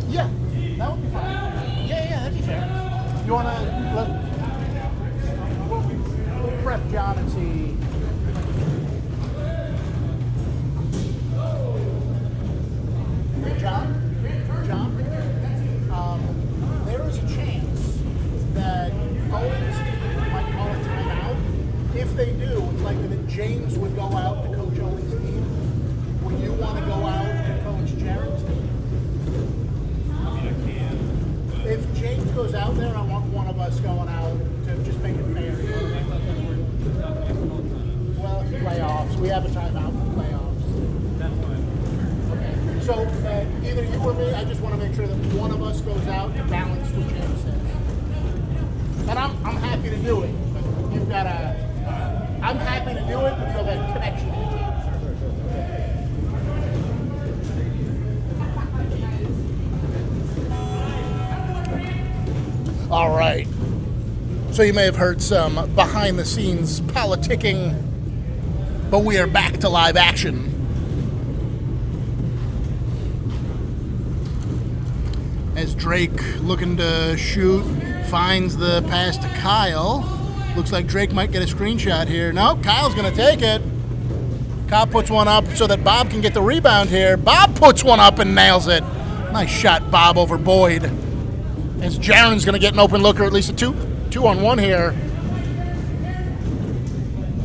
Yeah, that would be fine. Yeah, that'd be fair. You want to we'll prep John and see. Hey, John, there is a chance that Owen's team might call a timeout. If they do, it's likely that James would go out to coach Owen's team. Would you want to go out to coach Jaren's team? I mean, I can. But If James goes out there, I want one of us going out to just make it fair. Well, it's playoffs. We have a timeout for playoffs. that's fine. Okay. So either you or me, I just want to make sure that one of us goes out to balance what James says. And I'm happy to do it, but you've got to. I'm happy to do it, but you have a connection to the team. All right. So you may have heard some behind-the-scenes politicking, but we are back to live action. As Drake, looking to shoot, finds the pass to Kyle. Looks like Drake might get a screenshot here. No, Kyle's going to take it. Kyle puts one up so that Bob can get the rebound here. Bob puts one up and nails it. Nice shot, Bob, over Boyd. As Jaren's going to get an open look, or at least a two-on-one here.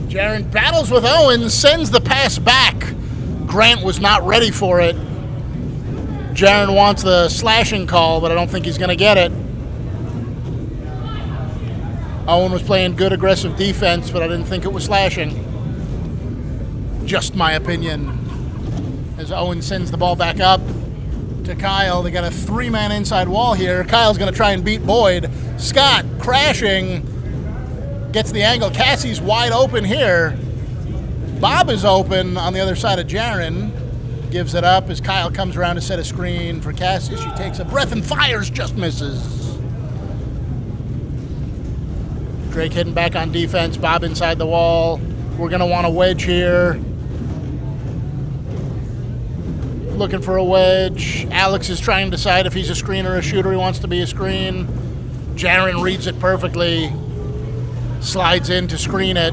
Jaren battles with Owen, sends the pass back. Grant was not ready for it. Jaren wants the slashing call, but I don't think he's going to get it. Owen was playing good aggressive defense, but I didn't think it was slashing. Just my opinion. As Owen sends the ball back up to Kyle. They got a three-man inside wall here. Kyle's going to try and beat Boyd. Scott crashing. Gets the angle. Cassie's wide open here. Bob is open on the other side of Jaren. Gives it up as Kyle comes around to set a screen for Cassie. She takes a breath and fires, just misses. Drake hitting back on defense. Bob inside the wall. We're going to want a wedge here. Looking for a wedge. Alex is trying to decide if he's a screen or a shooter. He wants to be a screen. Jaren reads it perfectly. Slides in to screen it.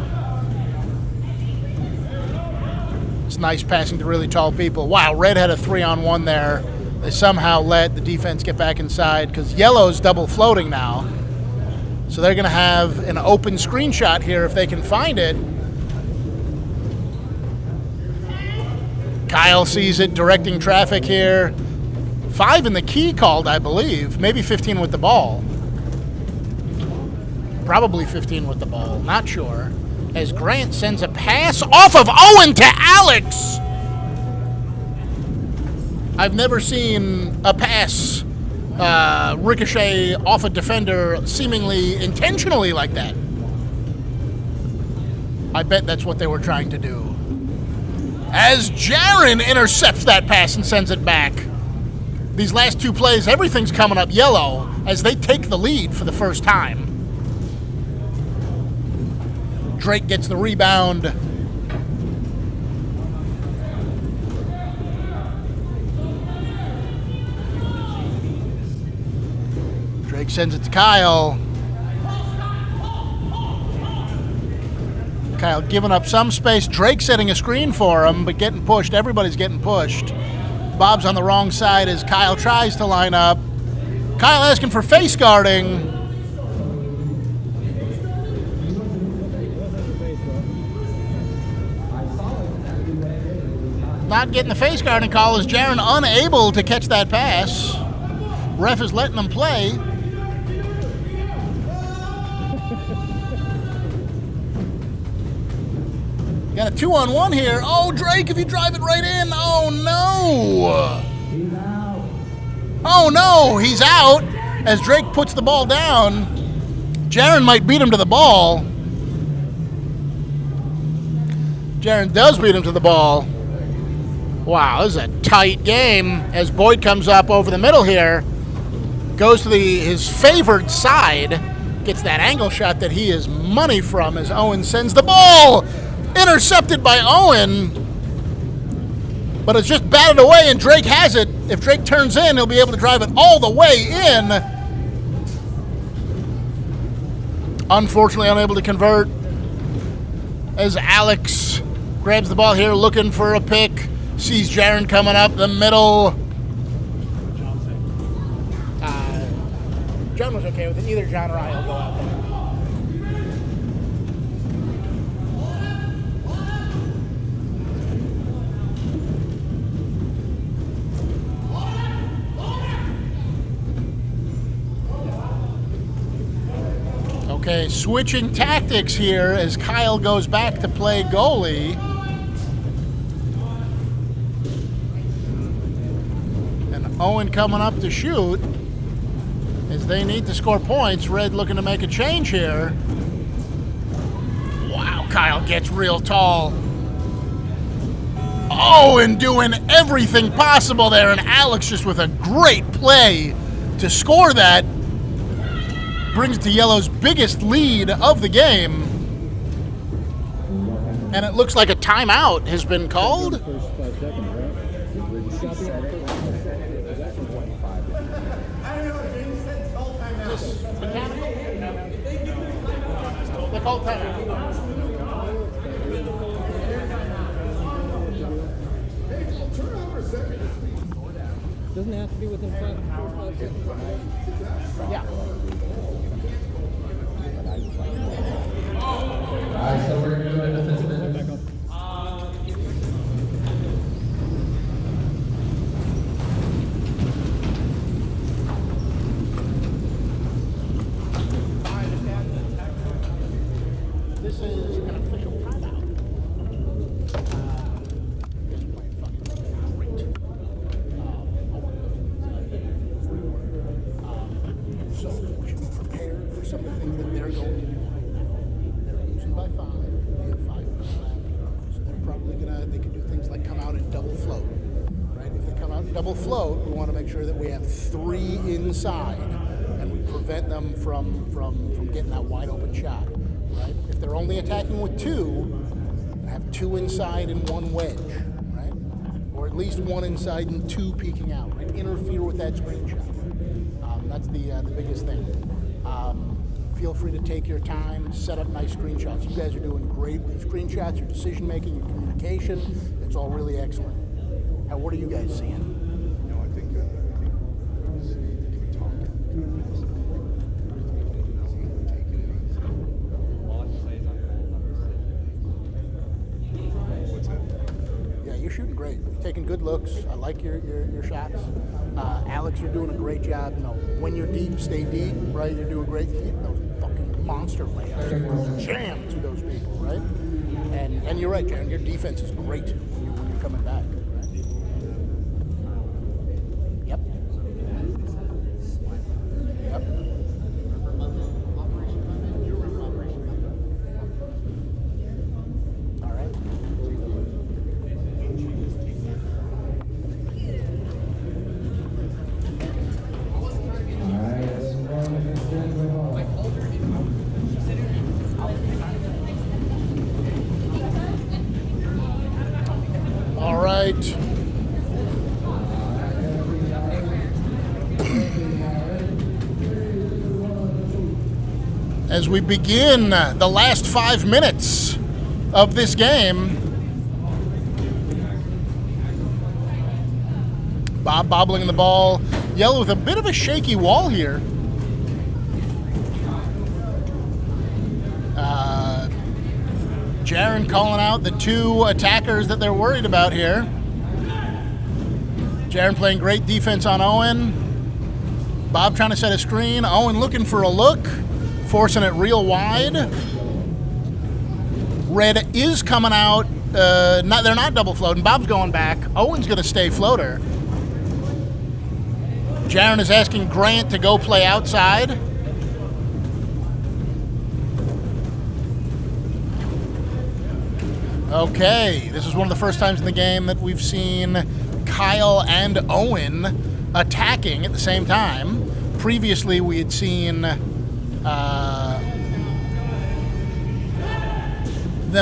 It's nice passing to really tall people. Wow, Red had a 3-on-1 there. They somehow let the defense get back inside because Yellow's double floating now. So they're going to have an open screenshot here if they can find it. Kyle sees it, directing traffic here. 5 in the key called, I believe. Maybe 15 with the ball. Probably 15 with the ball, not sure. As Grant sends a pass off of Owen to Alex. I've never seen a pass ricochet off a defender seemingly intentionally like that. I bet that's what they were trying to do. As Jaren intercepts that pass and sends it back. These last two plays, everything's coming up Yellow as they take the lead for the first time. Drake gets the rebound. Drake sends it to Kyle. Kyle giving up some space. Drake setting a screen for him, but getting pushed. Everybody's getting pushed. Bob's on the wrong side as Kyle tries to line up. Kyle asking for face guarding. Not getting the face guarding call as Jaron unable to catch that pass. Ref is letting them play. Got a 2-on-1 here. Oh, Drake, if you drive it right in. Oh, no. Oh, no, he's out. As Drake puts the ball down, Jaron might beat him to the ball. Jaron does beat him to the ball. Wow, this is a tight game as Boyd comes up over the middle here. Goes to his favored side. Gets that angle shot that he is money from as Owen sends the ball. Intercepted by Owen. But it's just batted away and Drake has it. If Drake turns in, he'll be able to drive it all the way in. Unfortunately, unable to convert. As Alex grabs the ball here looking for a pick. Sees Jaron coming up the middle. John was okay with it. Either John or I will go out there. Okay, switching tactics here as Kyle goes back to play goalie. And Owen coming up to shoot. As they need to score points, Red looking to make a change here. Wow, Kyle gets real tall. Oh, and doing everything possible there. And Alex just with a great play to score that. Brings it to Yellow's biggest lead of the game. And it looks like a timeout has been called. First 5 seconds, right? They called timeout. Doesn't it have to be within 5 seconds? Yeah. Alright, so we're gonna do a defensive end. Back up. This is an official timeout. Just playing fucking great. So we should be prepared for some of the things that they're going to do. They're losing by 5. We have 5 minutes left. So they're probably they can do things like come out and double float. Right? If they come out and double float, we want to make sure that we have 3 inside and we prevent them from getting that wide open shot. Right? If they're only attacking with 2, have 2 inside and 1 wedge, right? Or at least 1 inside and 2 peeking out, right? Interfere with that screen shot. That's the biggest thing. Feel free to take your time, set up nice screenshots. You guys are doing great with your screenshots, your decision making, your communication. It's all really excellent. Now, what are you guys seeing? No, I think talking. What's that? Yeah, you're shooting great. You're taking good looks. I like your shots. Alex, you're doing a great job. You know, when you're deep, stay deep, right? You're doing great. You hit those fucking monster layups. Jam to those people, right? And you're right, Jaron. Your defense is great when you're coming back. Right? Yep. Yep. All right. All right. As we begin the last 5 minutes of this game, Bob bobbling the ball. Yellow with a bit of a shaky wall here. Jaron calling out the two attackers that they're worried about here. Jaron playing great defense on Owen. Bob trying to set a screen. Owen looking for a look, forcing it real wide. Red is coming out. They're not double floating. Bob's going back. Owen's going to stay floater. Jaron is asking Grant to go play outside. Okay, this is one of the first times in the game that we've seen Kyle and Owen attacking at the same time. Previously, we had seen them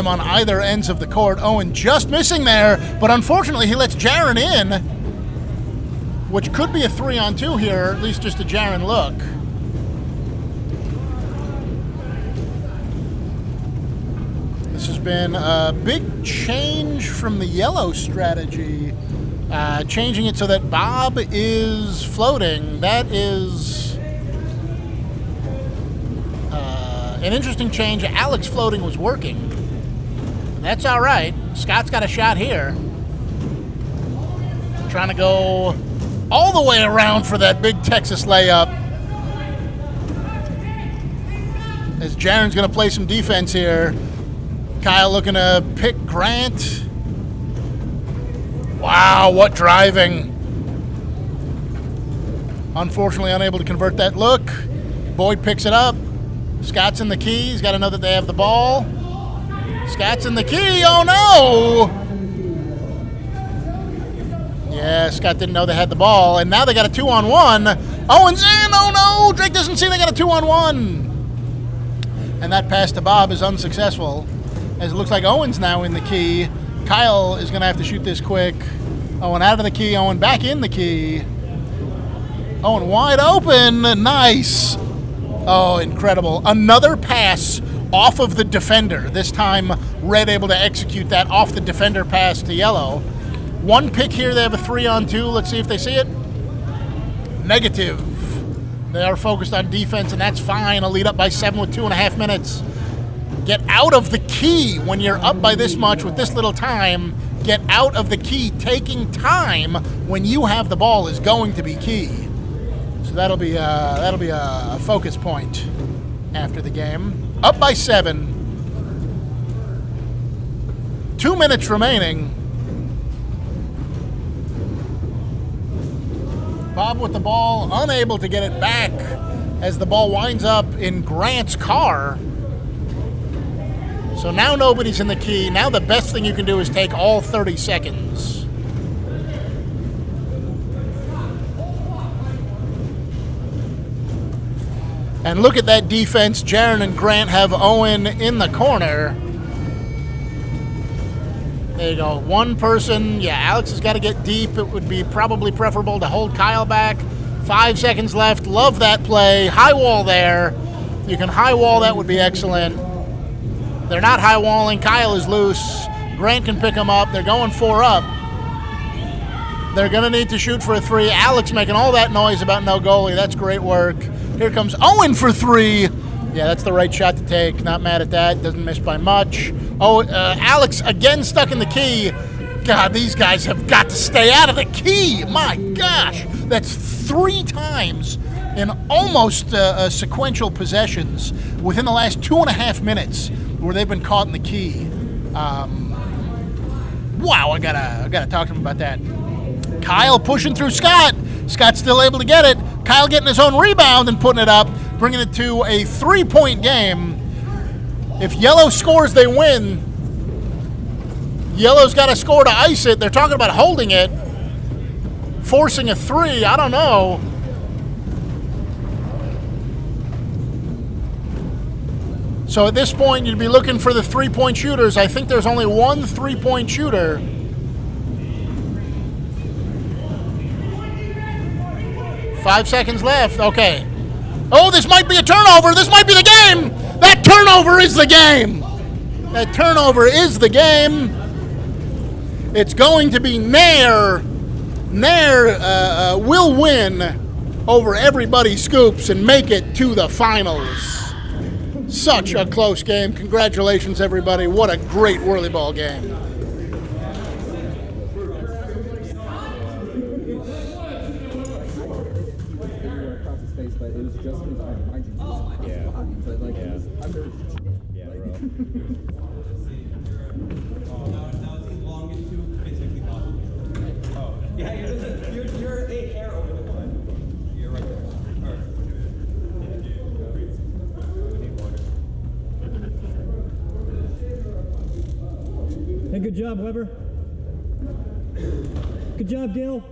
on either ends of the court. Owen just missing there, but unfortunately he lets Jaron in, which could be a 3-on-2 here, or at least just a Jaron look. This has been a big change from the yellow strategy, changing it so that Bob is floating. That is an interesting change. Alex floating was working. That's all right. Scott's got a shot here. Trying to go all the way around for that big Texas layup. As Jaron's going to play some defense here. Kyle looking to pick Grant. Wow, what driving. Unfortunately unable to convert that look. Boyd picks it up. Scott's in the key. He's got to know that they have the ball. Scott's in the key. Oh, no. Yeah, Scott didn't know they had the ball. And now they got a 2-on-1. Owen's in. Oh, no. Drake doesn't see they got a 2-on-1. And that pass to Bob is unsuccessful. As it looks like Owen's now in the key. Kyle is going to have to shoot this quick. Owen out of the key. Owen back in the key. Owen wide open. Nice. Oh, incredible. Another pass off of the defender. This time, Red able to execute that off the defender pass to Yellow. One pick here. They have a 3-on-2. Let's see if they see it. Negative. They are focused on defense, and that's fine. A lead up by 7 with 2.5 minutes. Get out of the key when you're up by this much with this little time. Get out of the key. Taking time when you have the ball is going to be key. So that'll be a focus point after the game. Up by 7. 2 minutes remaining. Bob with the ball, unable to get it back as the ball winds up in Grant's car. So now nobody's in the key. Now the best thing you can do is take all 30 seconds. And look at that defense. Jaron and Grant have Owen in the corner. There you go. One person. Yeah, Alex has got to get deep. It would be probably preferable to hold Kyle back. 5 seconds left. Love that play. High wall there. You can high wall. That would be excellent. They're not high walling. Kyle is loose. Grant can pick him up. They're going 4 up. They're going to need to shoot for a 3. Alex making all that noise about no goalie. That's great work. Here comes Owen for 3. Yeah, that's the right shot to take. Not mad at that. Doesn't miss by much. Oh, Alex again stuck in the key. God, these guys have got to stay out of the key. My gosh. That's 3 times in almost sequential possessions within the last 2.5 minutes where they've been caught in the key. Wow, I gotta talk to him about that. Kyle pushing through Scott. Scott's still able to get it. Kyle getting his own rebound and putting it up, bringing it to a 3-point game. If Yellow scores, they win. Yellow's got to score to ice it. They're talking about holding it, forcing a 3. I don't know. So at this point, you'd be looking for the 3-point shooters. I think there's only one 3-point shooter. Five seconds left. Okay. Oh, this might be a turnover. This might be the game. That turnover is the game. That turnover is the game. It's going to be Nair. Nair will win over everybody's scoops and make it to the finals. Such a close game. Congratulations, everybody. What a great whirlyball game. You're a hair over the line. You're right there. Hey, good job, Weber. Good job, Gil.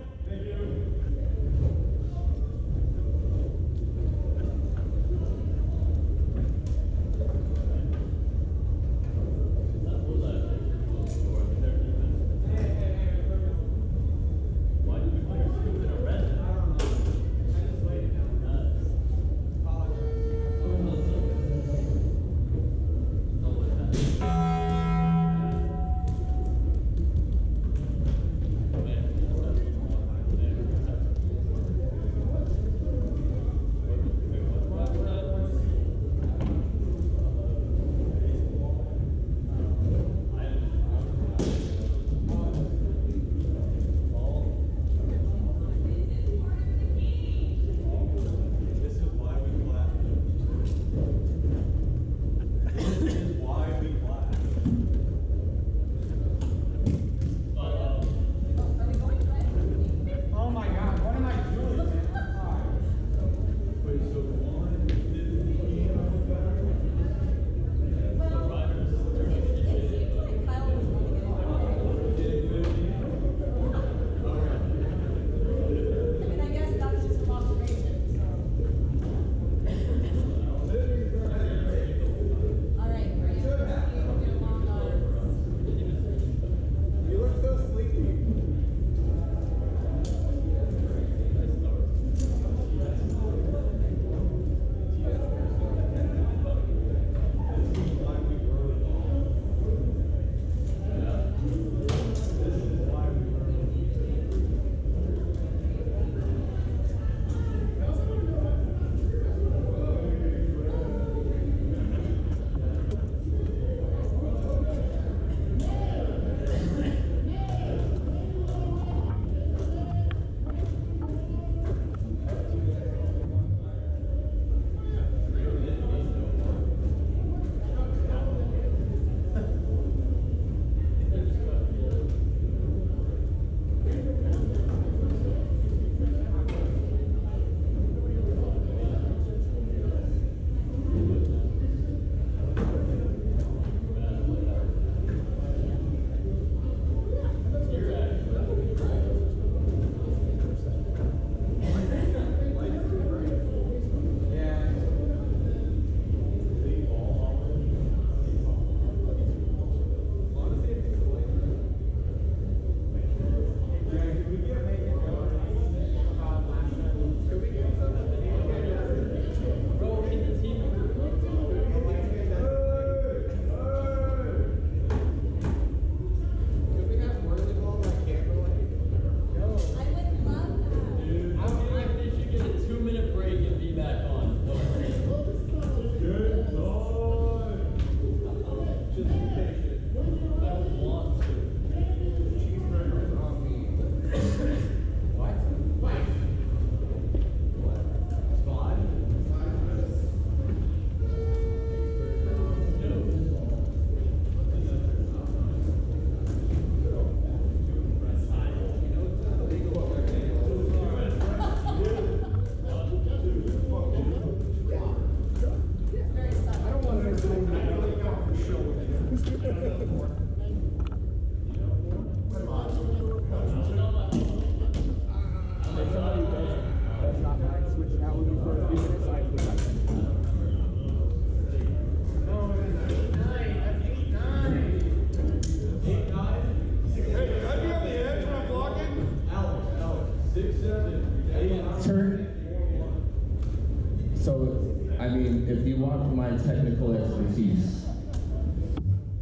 Technical expertise.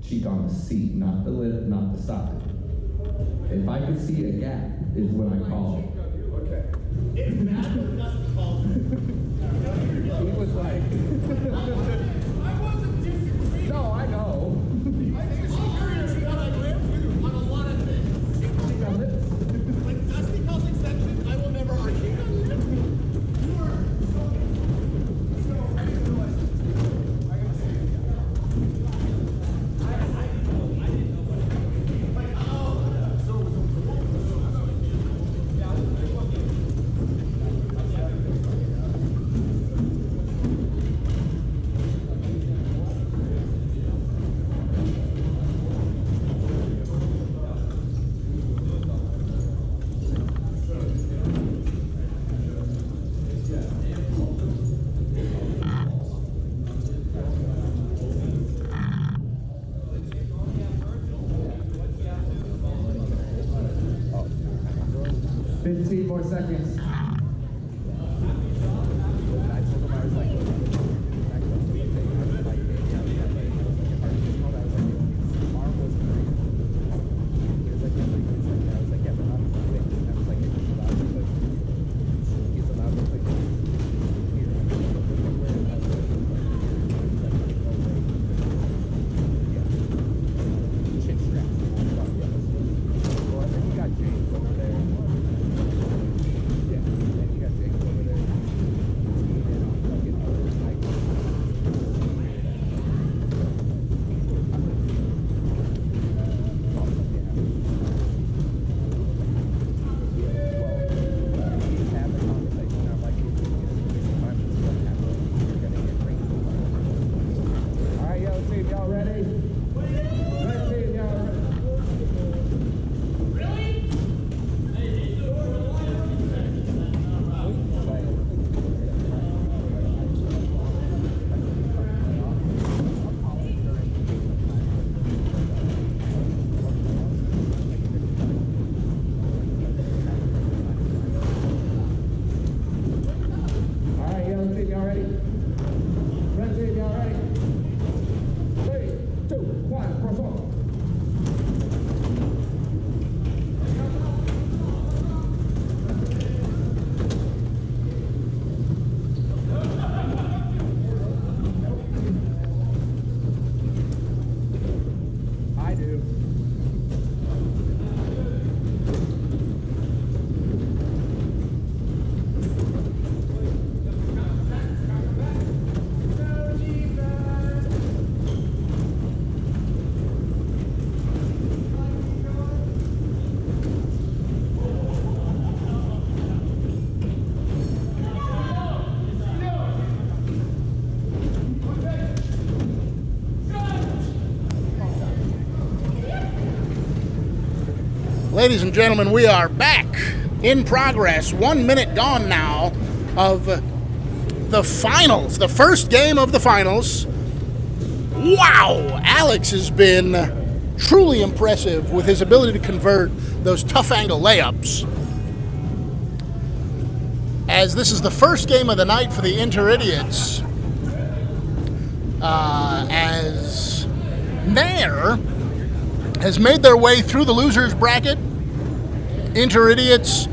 Cheek on the seat, not the lip, not the socket. If I can see a gap, is when I call it. Okay. If Matt doesn't call He was like, no, I know. More seconds. Ladies and gentlemen, we are back in progress. 1 minute gone now of the finals, the first game of the finals. Wow, Alex has been truly impressive with his ability to convert those tough angle layups. As this is the first game of the night for the Inter-Idiots, as Nair has made their way through the losers bracket. Inter-Idiots,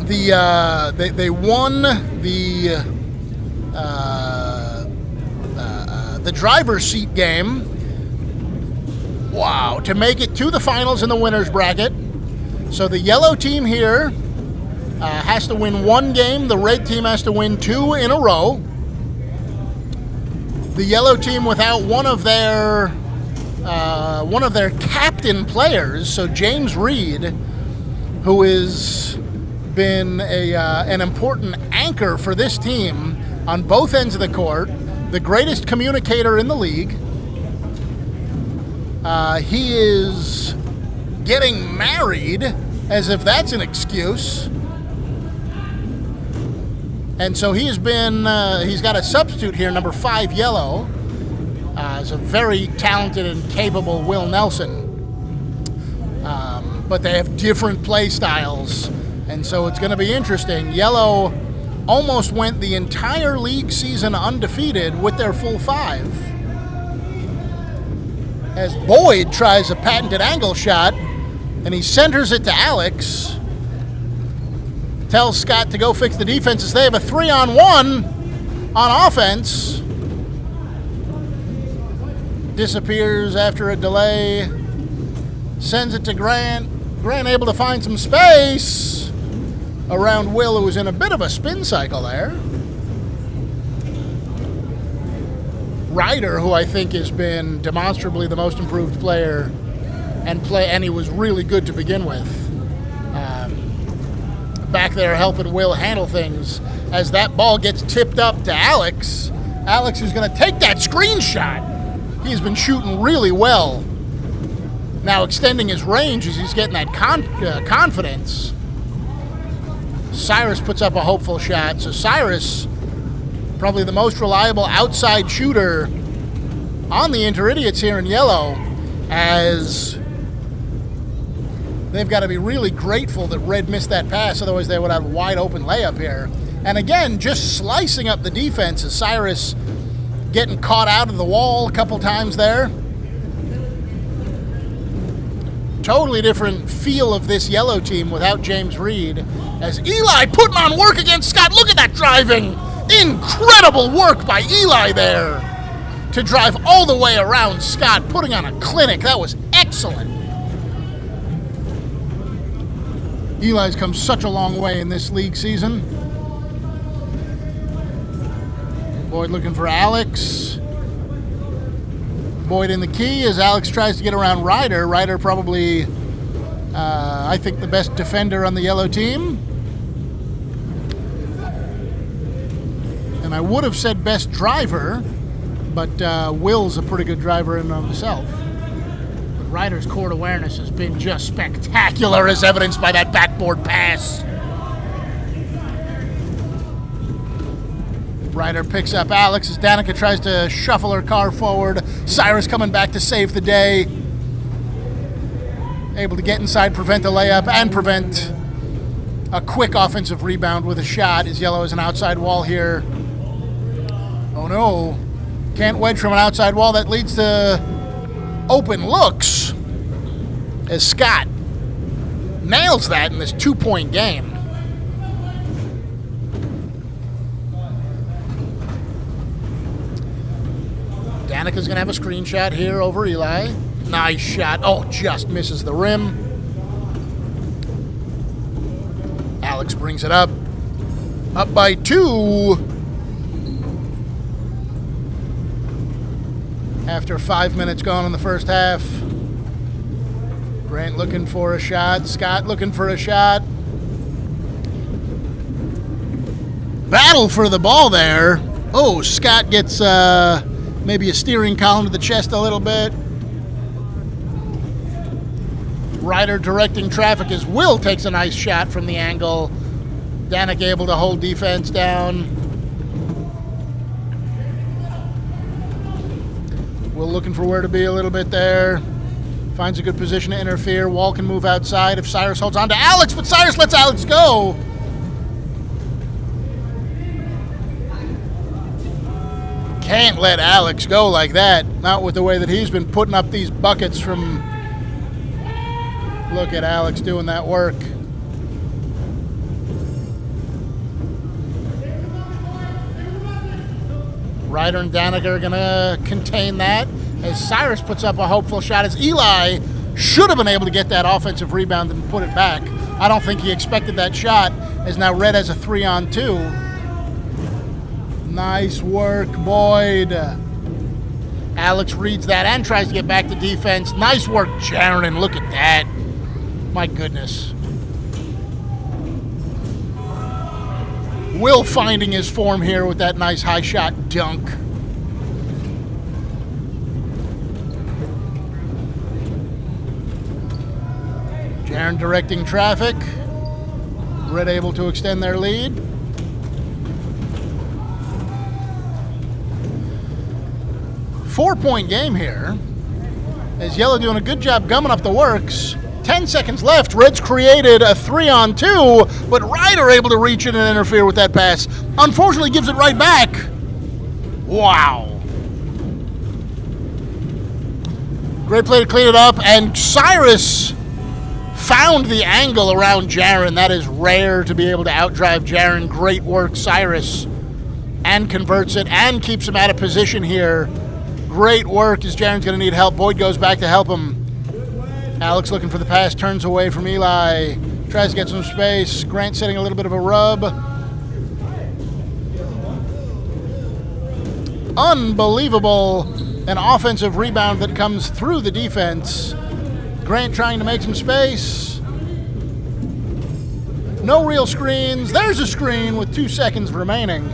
they won the driver's seat game. Wow, to make it to the finals in the winners bracket. So the yellow team here has to win one game. The red team has to win two in a row. The yellow team without one of their captain players, so James Reed, who has been an important anchor for this team on both ends of the court, the greatest communicator in the league. He is getting married, as if that's an excuse. And so he has been, he's got a substitute here, number 5 yellow. Is a very talented and capable Will Nelson. But they have different play styles, and so it's going to be interesting. Yellow almost went the entire league season undefeated with their full 5. As Boyd tries a patented angle shot, and he centers it to Alex. tells Scott to go fix the defenses. They have a 3-on-1 on offense. Disappears after a delay. Sends it to Grant. Grant able to find some space around Will, who was in a bit of a spin cycle there. Ryder, who I think has been demonstrably the most improved player, and he was really good to begin with. Back there helping Will handle things as that ball gets tipped up to Alex. Alex is going to take that screenshot. He's been shooting really well. Now extending his range as he's getting that confidence. Cyrus puts up a hopeful shot. So Cyrus, probably the most reliable outside shooter on the Interidiots here in yellow, as they've got to be really grateful that Red missed that pass, otherwise they would have a wide open layup here. And again, just slicing up the defense as Cyrus getting caught out of the wall a couple times there. Totally different feel of this yellow team without James Reed, as Eli putting on work against Scott. Look at that driving. Incredible work by Eli there to drive all the way around Scott, putting on a clinic. That was excellent. Eli's come such a long way in this league season. Boyd looking for Alex. Boyd in the key as Alex tries to get around Ryder. Ryder probably, I think, the best defender on the yellow team. And I would have said best driver, but Will's a pretty good driver in and of himself. But Ryder's court awareness has been just spectacular, as evidenced by that backboard pass. Ryder picks up Alex as Danica tries to shuffle her car forward. Cyrus coming back to save the day. Able to get inside, prevent the layup, and prevent a quick offensive rebound with a shot, as yellow is an outside wall here. Oh no. Can't wedge from an outside wall. That leads to open looks as Scott nails that in this 2-point game. Danica's going to have a screenshot here over Eli. Nice shot. Oh, just misses the rim. Alex brings it up. Up by 2. After 5 minutes gone in the first half. Grant looking for a shot. Scott looking for a shot. Battle for the ball there. Oh, Scott gets maybe a steering column to the chest a little bit. Ryder directing traffic as Will takes a nice shot from the angle. Danica able to hold defense down. Will looking for where to be a little bit there. Finds a good position to interfere. Wall can move outside if Cyrus holds on to Alex, but Cyrus lets Alex go. Can't let Alex go like that. Not with the way that he's been putting up these buckets from... Look at Alex doing that work. Ryder and Danica are going to contain that as Cyrus puts up a hopeful shot, as Eli should have been able to get that offensive rebound and put it back. I don't think he expected that shot, as now Red has a 3-on-2. Nice work, Boyd. Alex reads that and tries to get back to defense. Nice work, Jaron. Look at that. My goodness. Will finding his form here with that nice high shot dunk. Jaron directing traffic. Red able to extend their lead. Four-point game here, as Yellow doing a good job gumming up the works. 10 seconds left. Reds created a 3-on-2, but Ryder able to reach in and interfere with that pass. Unfortunately, gives it right back. Wow. Great play to clean it up, and Cyrus found the angle around Jaron. That is rare to be able to outdrive Jaron. Great work, Cyrus. And converts it and keeps him out of position here. Great work as Jaron's going to need help. Boyd goes back to help him. Alex looking for the pass, turns away from Eli. Tries to get some space. Grant setting a little bit of a rub. Unbelievable. An offensive rebound that comes through the defense. Grant trying to make some space. No real screens. There's a screen with 2 seconds remaining.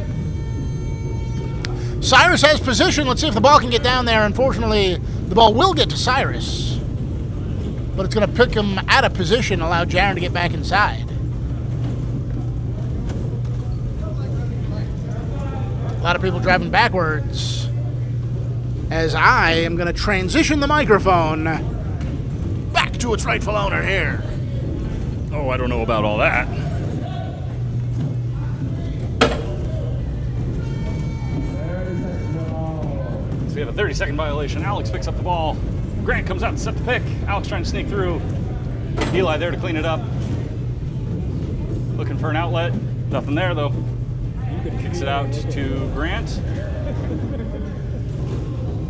Cyrus has position. Let's see if the ball can get down there. Unfortunately, the ball will get to Cyrus. But it's going to pick him out of position, allow Jaron to get back inside. A lot of people driving backwards. As I am going to transition the microphone back to its rightful owner here. Oh, I don't know about all that. So we have a 30-second violation. Alex picks up the ball. Grant comes out to set the pick. Alex trying to sneak through. Eli there to clean it up. Looking for an outlet. Nothing there, though. Kicks it out to Grant.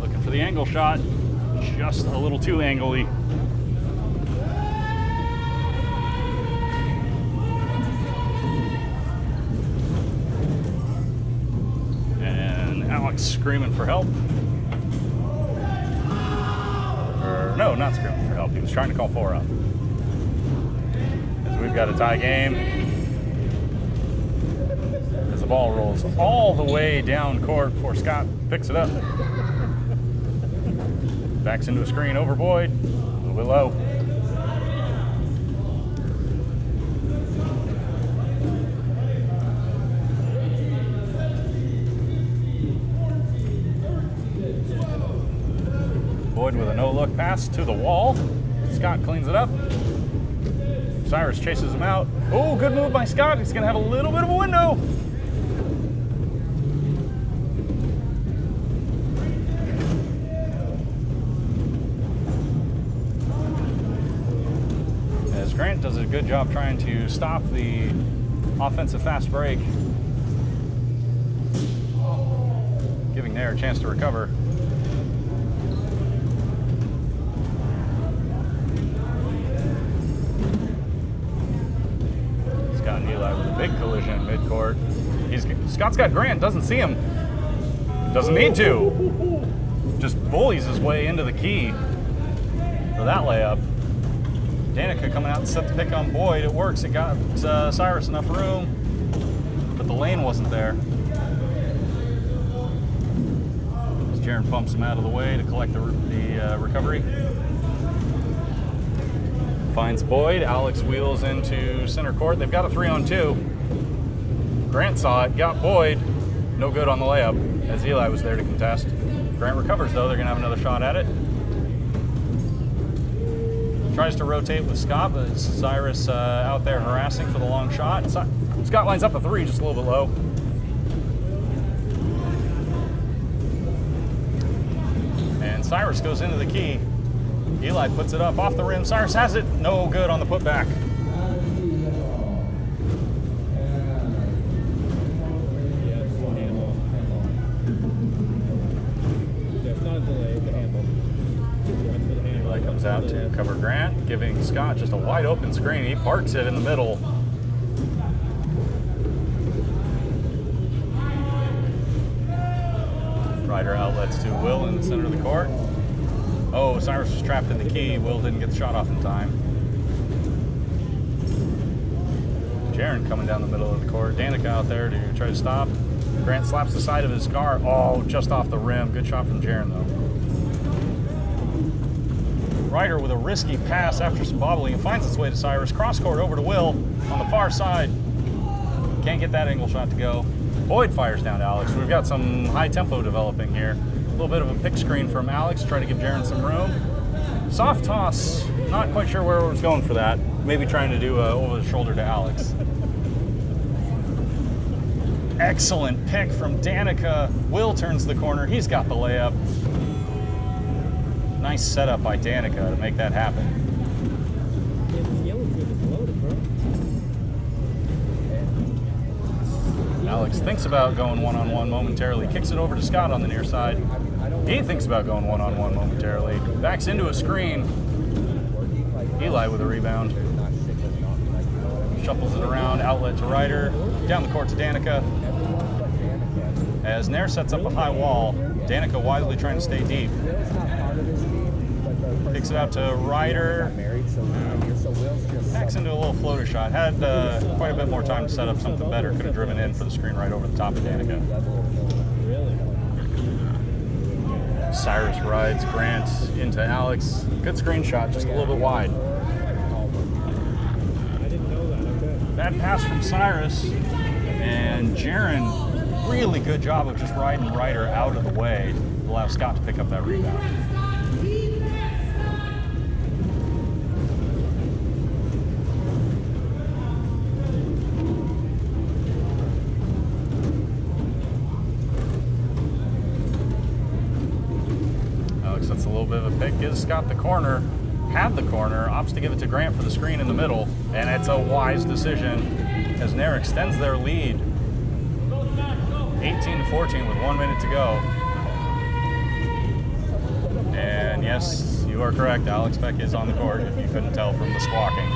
Looking for the angle shot. Just a little too angly. And Alex screaming for help. No, not screaming for help. He was trying to call 4 out. As we've got a tie game. As the ball rolls all the way down court before Scott picks it up. Backs into a screen over Boyd. A little bit low. Boyd with a no-look pass to the wall. Scott cleans it up. Cyrus chases him out. Oh, good move by Scott. He's going to have a little bit of a window. As Grant does a good job trying to stop the offensive fast break. Giving Nair a chance to recover. Eli with a big collision midcourt. Scott's got Grant, doesn't see him. Doesn't need to. Just bullies his way into the key for that layup. Danica coming out to set the pick on Boyd. It works. It got Cyrus enough room, but the lane wasn't there. As Jaron pumps him out of the way to collect the recovery. Finds Boyd. Alex wheels into center court. They've got a 3-on-2. Grant saw it, got Boyd. No good on the layup as Eli was there to contest. Grant recovers though. They're going to have another shot at it. Tries to rotate with Scott, but Cyrus out there harassing for the long shot. Scott lines up a 3, just a little bit low. And Cyrus goes into the key. Eli puts it up off the rim. Cyrus has it. No good on the putback. Eli comes out to cover Grant, giving Scott just a wide open screen. He parks it in the middle. Ryder outlets to Will in the center of the court. Oh, Cyrus was trapped in the key. Will didn't get the shot off in time. Jaron coming down the middle of the court. Danica out there to try to stop. Grant slaps the side of his car. Oh, just off the rim. Good shot from Jaron, though. Ryder with a risky pass after some bobbling and finds its way to Cyrus. Cross court over to Will on the far side. Can't get that angle shot to go. Boyd fires down to Alex. We've got some high tempo developing here. A little bit of a pick screen from Alex, try to give Jaron some room. Soft toss, not quite sure where it was going for that. Maybe trying to do over the shoulder to Alex. Excellent pick from Danica. Will turns the corner, he's got the layup. Nice setup by Danica to make that happen. Alex thinks about going one-on-one momentarily, kicks it over to Scott on the near side. He thinks about going one-on-one momentarily, backs into a screen. Eli with a rebound. Shuffles it around, outlet to Ryder, down the court to Danica. As Nair sets up a high wall, Danica wisely trying to stay deep. Kicks it out to Ryder. Backs into a little floater shot. Had quite a bit more time to set up something better. Could have driven in for the screen right over the top of Danica. Cyrus rides Grant into Alex. Good screenshot, just a little bit wide. Bad pass from Cyrus. And Jaron, really good job of just riding Ryder out of the way to allow Scott to pick up that rebound. That's a little bit of a pick. Gives Scott the corner. Had the corner. Opts to give it to Grant for the screen in the middle. And it's a wise decision as Nair extends their lead. 18-14 with 1 minute to go. And yes, you are correct. Alex Peck is on the court, if you couldn't tell from the squawking.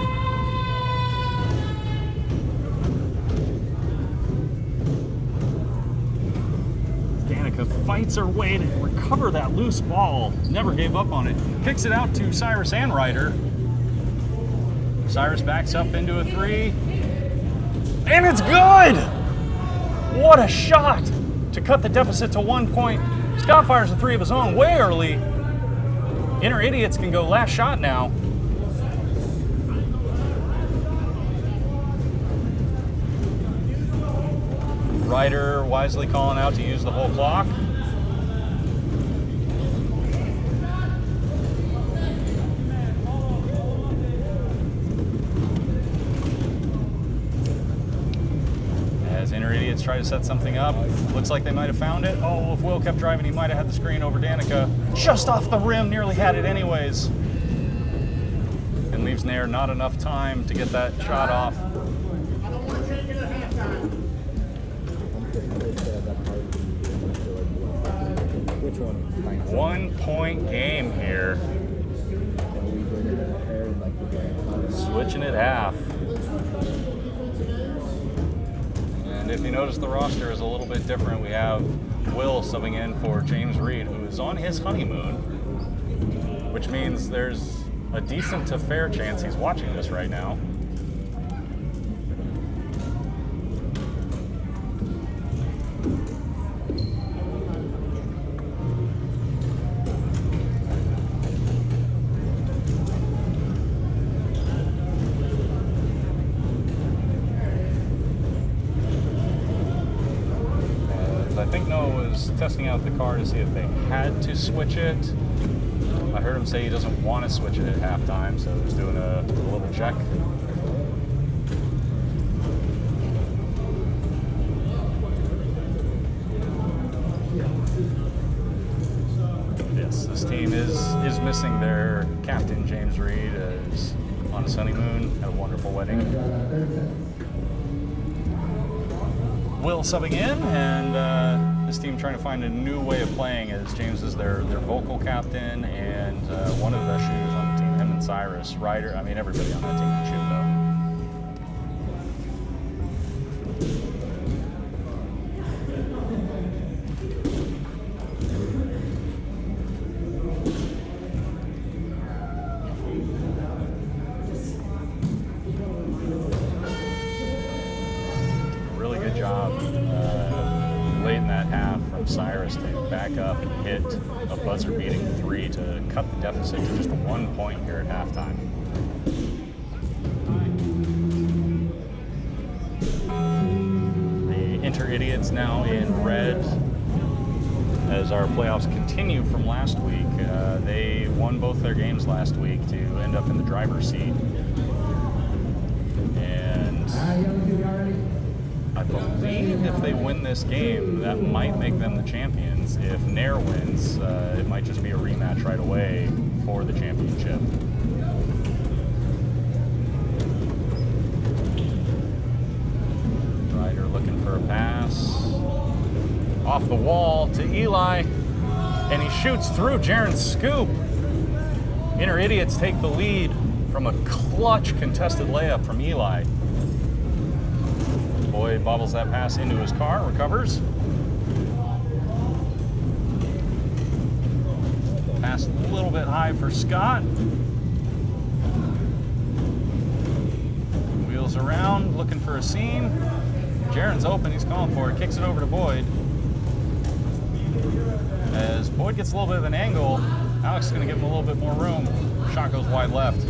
Danica fights her way to recover that loose ball. Never gave up on it. Kicks it out to Cyrus and Ryder. Cyrus backs up into a three. And it's good! What a shot to cut the deficit to 1 point. Scott fires a three of his own way early. Inner Idiots can go last shot now. Ryder wisely calling out to use the whole clock. As Inner Idiots try to set something up. Looks like they might have found it. Oh, if Will kept driving, he might have had the screen over Danica. Just off the rim, nearly had it anyways. And leaves Nair not enough time to get that shot off. I don't want to take it at halftime. Which one? 1 point game here. Switching it half. And if you notice, the roster is a little bit different. We have Will subbing in for James Reed, who is on his honeymoon, which means there's a decent to fair chance he's watching this right now. I think Noah was testing out the car to see if they had to switch it. I heard him say he doesn't want to switch it at halftime, so he's doing a little check. Yes, this team is missing their captain, James Reed, is on his honeymoon, had a wonderful wedding. Will subbing in, and this team trying to find a new way of playing as James is their vocal captain and one of the shooters on the team, him and Cyrus. Ryder, I mean, everybody on that team can shoot, though. Really good job late in that half from Cyrus to back up and hit a buzzer-beating three to cut the deficit to just 1 point here at halftime. The Inter Idiots now in red as our playoffs continue from last week. They won both their games last week to end up in the driver's seat. And I believe if they win this game, that might make them the champions. If Nair wins, it might just be a rematch right away for the championship. Ryder looking for a pass. Off the wall to Eli, and he shoots through Jaren's scoop. Inner Idiots take the lead from a clutch contested layup from Eli. Boyd bobbles that pass into his car, recovers. Pass a little bit high for Scott. Wheels around, looking for a seam. Jaren's open, he's calling for it, kicks it over to Boyd. As Boyd gets a little bit of an angle, Alex is going to give him a little bit more room. Shot goes wide left.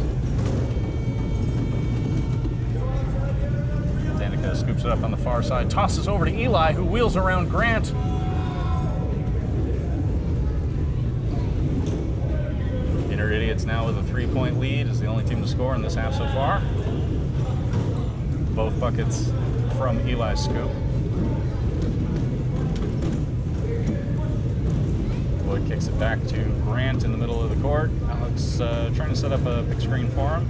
Danica scoops it up on the far side, tosses over to Eli, who wheels around Grant. Inner Idiots now with a 3-point lead, is the only team to score in this half so far. Both buckets from Eli's scoop. Boyd kicks it back to Grant in the middle of the court. Alex trying to set up a big screen for him.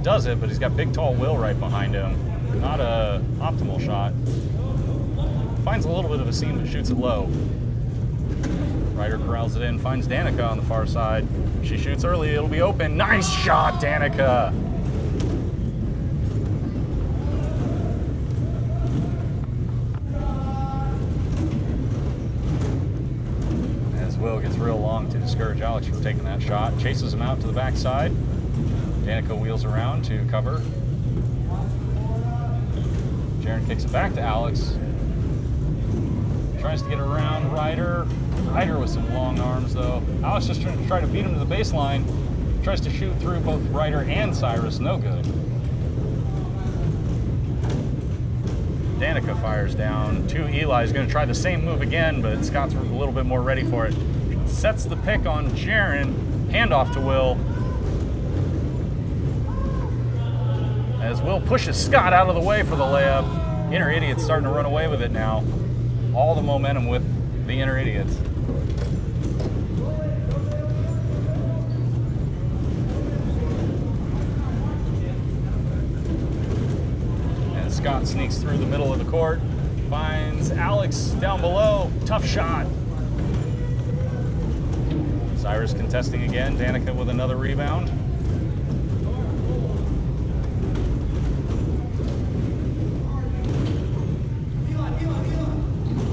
Does it, but he's got big, tall Will right behind him. Not a optimal shot. Finds a little bit of a seam, but shoots it low. Ryder corrals it in, finds Danica on the far side. She shoots early, it'll be open. Nice shot, Danica! Will gets real long to discourage Alex from taking that shot. Chases him out to the backside. Danica wheels around to cover. Jaren kicks it back to Alex. Tries to get around Ryder. Ryder with some long arms though. Alex just trying to beat him to the baseline. Tries to shoot through both Ryder and Cyrus. No good. Danica fires down to Eli. He's going to try the same move again, but Scott's a little bit more ready for it. Sets the pick on Jaren. Handoff to Will. As Will pushes Scott out of the way for the layup. Inner Idiots starting to run away with it now. All the momentum with the Inner Idiots. And Scott sneaks through the middle of the court. Finds Alex down below. Tough shot. Cyrus contesting again. Danica with another rebound.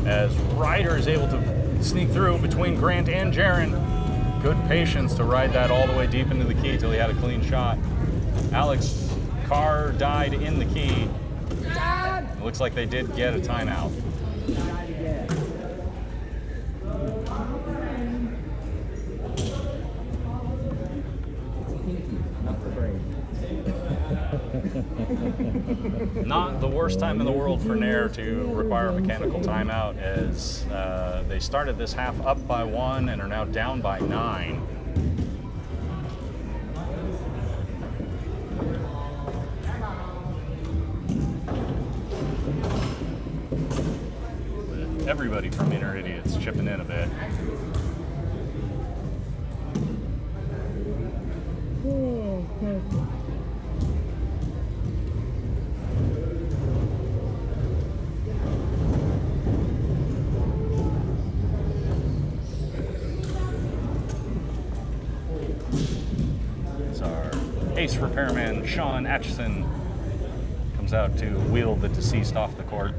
As Ryder is able to sneak through between Grant and Jaren. Good patience to ride that all the way deep into the key till he had a clean shot. Alex Carr died in the key. It looks like they did get a timeout. Not the worst time in the world for Nair to require a mechanical timeout, as they started this half up by 1 and are now down by 9. With everybody from Inner Idiots chipping in a bit. Ace repairman Sean Atchison comes out to wheel the deceased off the court.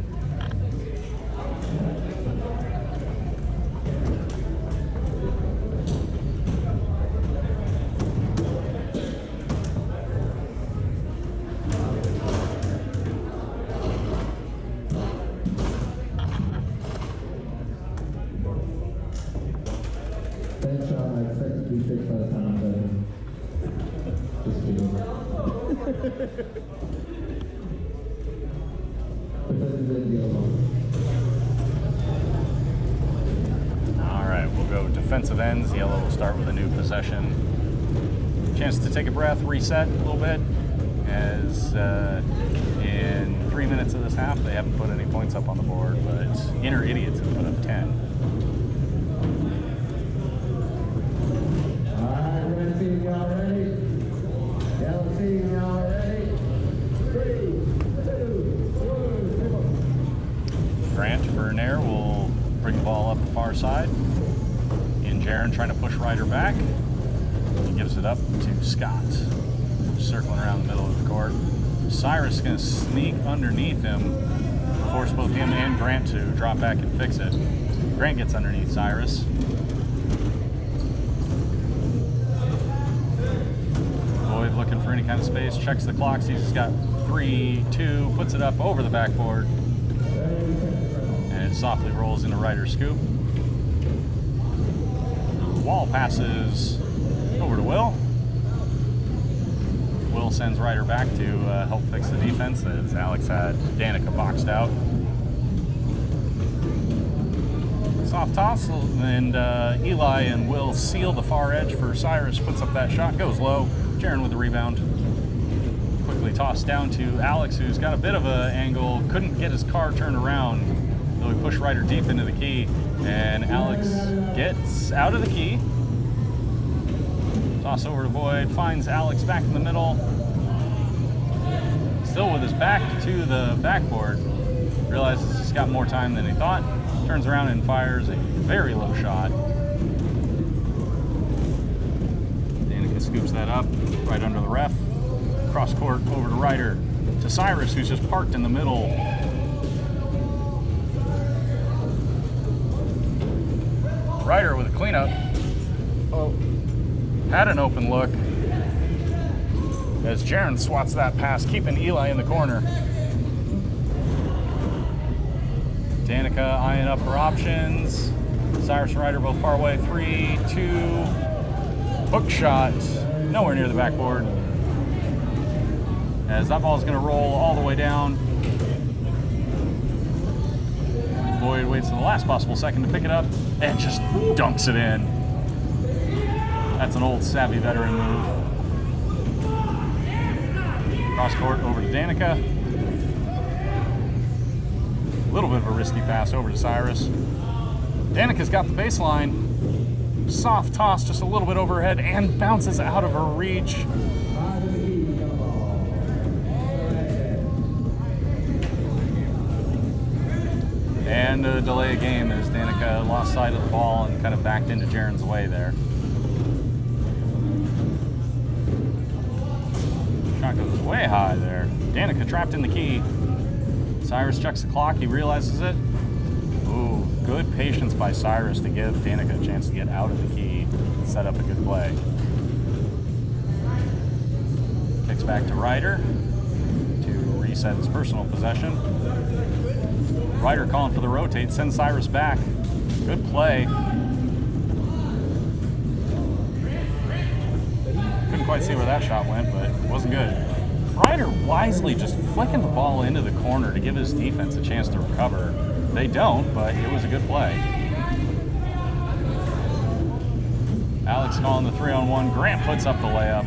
Thanks, Sean. I expect to be fixed by the time I'm done. Just kidding. All right, we'll go defensive ends. Yellow will start with a new possession. Chance to take a breath, reset a little bit, as in 3 minutes of this half, they haven't put any points up on the board, but Inner Idiots have put up 10. All right, red team, y'all ready? Yellow team, y'all ready? 3, 2, 1, side. In Jaron trying to push Ryder back. He gives it up to Scott, circling around the middle of the court. Cyrus is going to sneak underneath him, force both him and Grant to drop back and fix it. Grant gets underneath Cyrus. Boyd looking for any kind of space, checks the clock, sees he's got 3-2, puts it up over the backboard, and it softly rolls into Ryder's scoop. Wall passes over to Will. Will sends Ryder back to help fix the defense as Alex had Danica boxed out. Soft toss, and Eli and Will seal the far edge for Cyrus. Puts up that shot, goes low. Jaron with the rebound. Quickly tossed down to Alex, who's got a bit of an angle. Couldn't get his car turned around, though he pushed Ryder deep into the key. And Alex gets out of the key. Toss over to Boyd, finds Alex back in the middle. Still with his back to the backboard. Realizes he's got more time than he thought. Turns around and fires a very low shot. Danica scoops that up right under the ref. Cross court over to Ryder. To Cyrus, who's just parked in the middle. Ryder with a cleanup. Oh, had an open look. As Jaron swats that pass, keeping Eli in the corner. Danica eyeing up her options. Cyrus and Ryder both far away. 3-2. Hook shot. Nowhere near the backboard. As that ball is going to roll all the way down. Boyd waits to the last possible second to pick it up and just dunks it in. That's an old savvy veteran move. Cross court over to Danica. A little bit of a risky pass over to Cyrus. Danica's got the baseline. Soft toss just a little bit overhead and bounces out of her reach. And a delay of game as Danica lost sight of the ball and kind of backed into Jaron's way there. Shot goes way high there. Danica trapped in the key. Cyrus checks the clock. He realizes it. Ooh, good patience by Cyrus to give Danica a chance to get out of the key and set up a good play. Kicks back to Ryder to reset his personal possession. Ryder calling for the rotate, sends Cyrus back. Good play. Couldn't quite see where that shot went, but it wasn't good. Ryder wisely just flicking the ball into the corner to give his defense a chance to recover. They don't, but it was a good play. Alex calling the 3-on-1. Grant puts up the layup.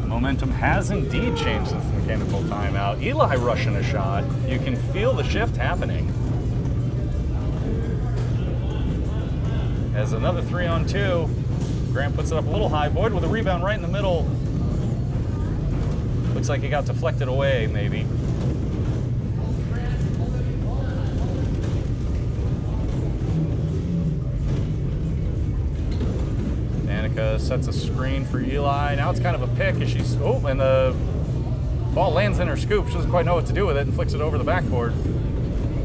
Momentum has indeed changed since the mechanical timeout. Eli rushing a shot. You can feel the shift happening. As another 3-on-2. Grant puts it up a little high. Boyd with a rebound right in the middle. Looks like he got deflected away, maybe. Danica sets a screen for Eli. Now it's kind of a pick as she's... Oh, and the ball lands in her scoop. She doesn't quite know what to do with it and flicks it over the backboard.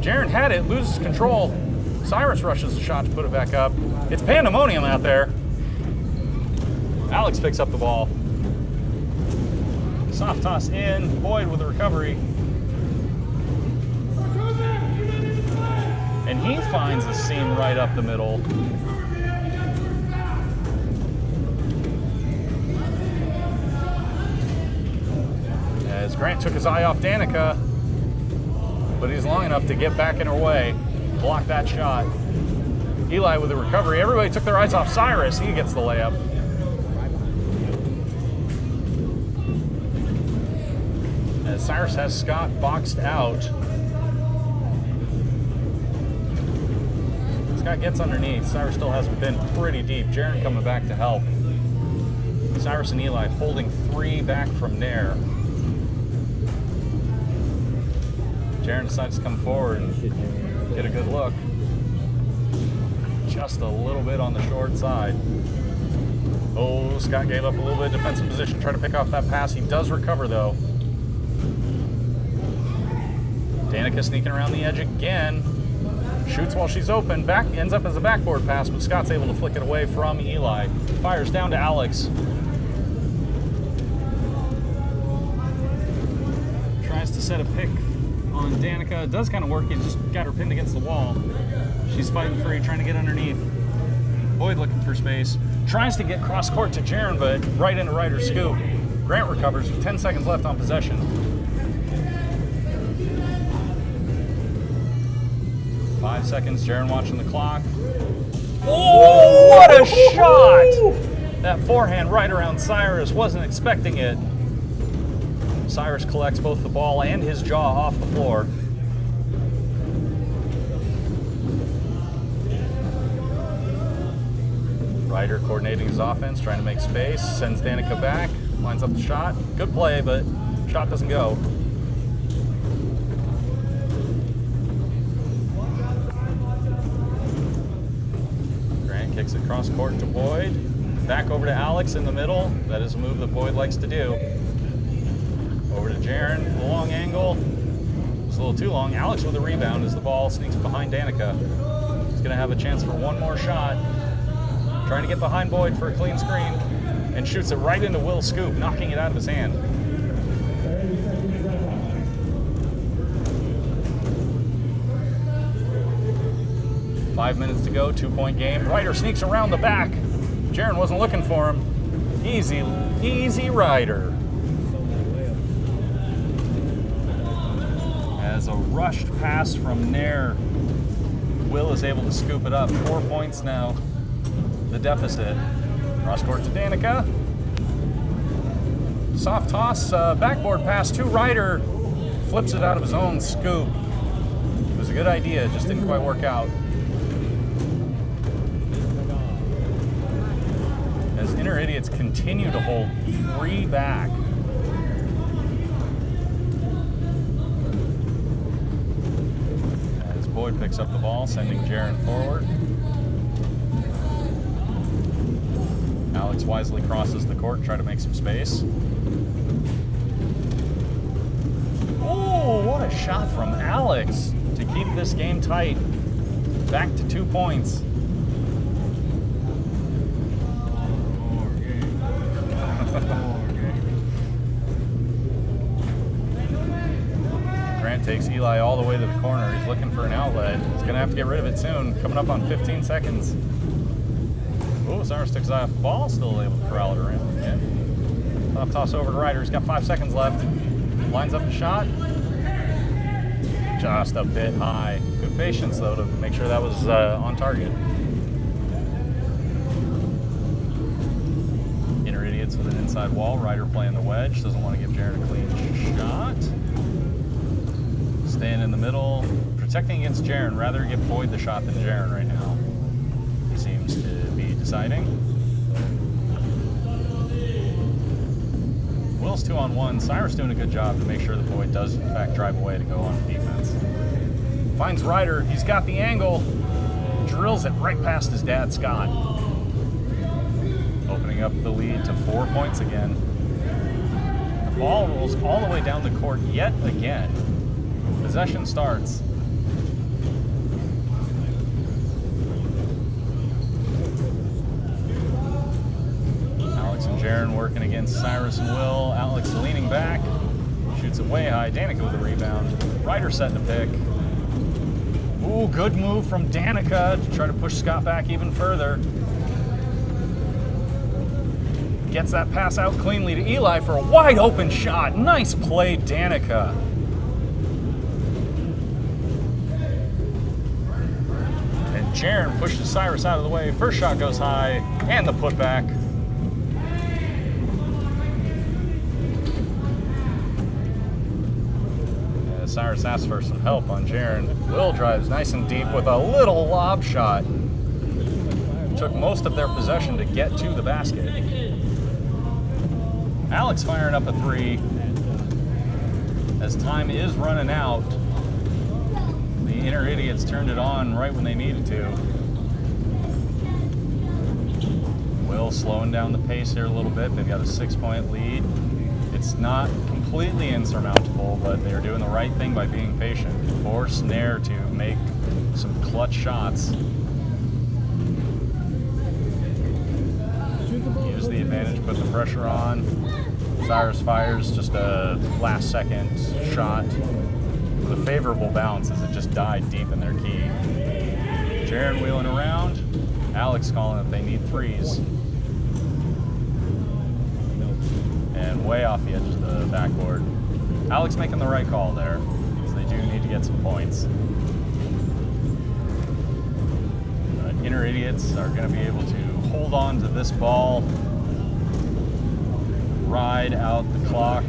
Jaron had it, loses control. Cyrus rushes the shot to put it back up. It's pandemonium out there. Alex picks up the ball. Soft toss in. Boyd with the recovery. And he finds a seam right up the middle. As Grant took his eye off Danica, but he's long enough to get back in her way. Block that shot. Eli with the recovery. Everybody took their eyes off Cyrus. He gets the layup. As Cyrus has Scott boxed out. Scott gets underneath. Cyrus still hasn't been pretty deep. Jaron coming back to help. Cyrus and Eli holding 3 back from Nair. Jaren decides to come forward and get a good look. Just a little bit on the short side. Oh, Scott gave up a little bit of defensive position, trying to pick off that pass. He does recover, though. Danica sneaking around the edge again. Shoots while she's open. Back ends up as a backboard pass, but Scott's able to flick it away from Eli. Fires down to Alex. Tries to set a pick on Danica. It does kind of work. He just got her pinned against the wall. She's fighting free, trying to get underneath. Boyd looking for space. Tries to get cross court to Jaren, but right into Ryder's scoop. Grant recovers with 10 seconds left on possession. Five seconds, Jaren watching the clock. Oh, what a shot! That forehand right around Cyrus, wasn't expecting it. Cyrus collects both the ball and his jaw off the floor. Ryder coordinating his offense, trying to make space, sends Danica back, lines up the shot. Good play, but shot doesn't go. Grant kicks it cross court to Boyd. Back over to Alex in the middle. That is a move that Boyd likes to do. Over to Jaren, the long angle. It's a little too long. Alex with a rebound as the ball sneaks behind Danica. He's gonna have a chance for one more shot. Trying to get behind Boyd for a clean screen and shoots it right into Will's scoop, knocking it out of his hand. 5 minutes to go, 2-point game. Ryder sneaks around the back. Jaren wasn't looking for him. Easy Ryder. As a rushed pass from Nair, Will is able to scoop it up. 4 points now. The deficit. Cross court to Danica. Soft toss, backboard pass to Ryder. Flips it out of his own scoop. It was a good idea, just didn't quite work out. As Inner Idiots continue to hold 3 back. As Boyd picks up the ball, sending Jaren forward. Alex wisely crosses the court, try to make some space. Oh, what a shot from Alex to keep this game tight. Back to 2 points. Grant takes Eli all the way to the corner. He's looking for an outlet. He's going to have to get rid of it soon. Coming up on 15 seconds. Oh, Cyrus took his eye off the ball, still able to corral it around. Yeah. Off toss over to Ryder. He's got 5 seconds left. Lines up the shot. Just a bit high. Good patience, though, to make sure that was on target. Inner Idiots with an inside wall. Ryder playing the wedge. Doesn't want to give Jaren a clean shot. Staying in the middle. Protecting against Jaren. Rather give Boyd the shot than Jaren right now. He seems to be deciding. Will's 2-on-1. Cyrus doing a good job to make sure that Boyd does, in fact, drive away to go on defense. Finds Ryder. He's got the angle. Drills it right past his dad, Scott. Opening up the lead to 4 points again. The ball rolls all the way down the court yet again. Possession starts. Jaren working against Cyrus and Will. Alex leaning back. Shoots it way high. Danica with a rebound. Ryder setting a pick. Ooh, good move from Danica to try to push Scott back even further. Gets that pass out cleanly to Eli for a wide open shot. Nice play, Danica. And Jaren pushes Cyrus out of the way. First shot goes high, and the putback. Cyrus asks for some help on Jaren. Will drives nice and deep with a little lob shot. Took most of their possession to get to the basket. Alex firing up a 3 as time is running out. Inner Idiots turned it on right when they needed to. Will slowing down the pace here a little bit. They've got a 6-point lead. It's not completely insurmountable, but they're doing the right thing by being patient. Force Nair to make some clutch shots. Use the advantage, put the pressure on. Cyrus fires just a last-second shot with a favorable bounce as it just died deep in their key. Jaron wheeling around. Alex calling that they need threes. And way off the edge of the backboard. Alex making the right call there, because they do need to get some points. Inner Idiots are going to be able to hold on to this ball, ride out the clock.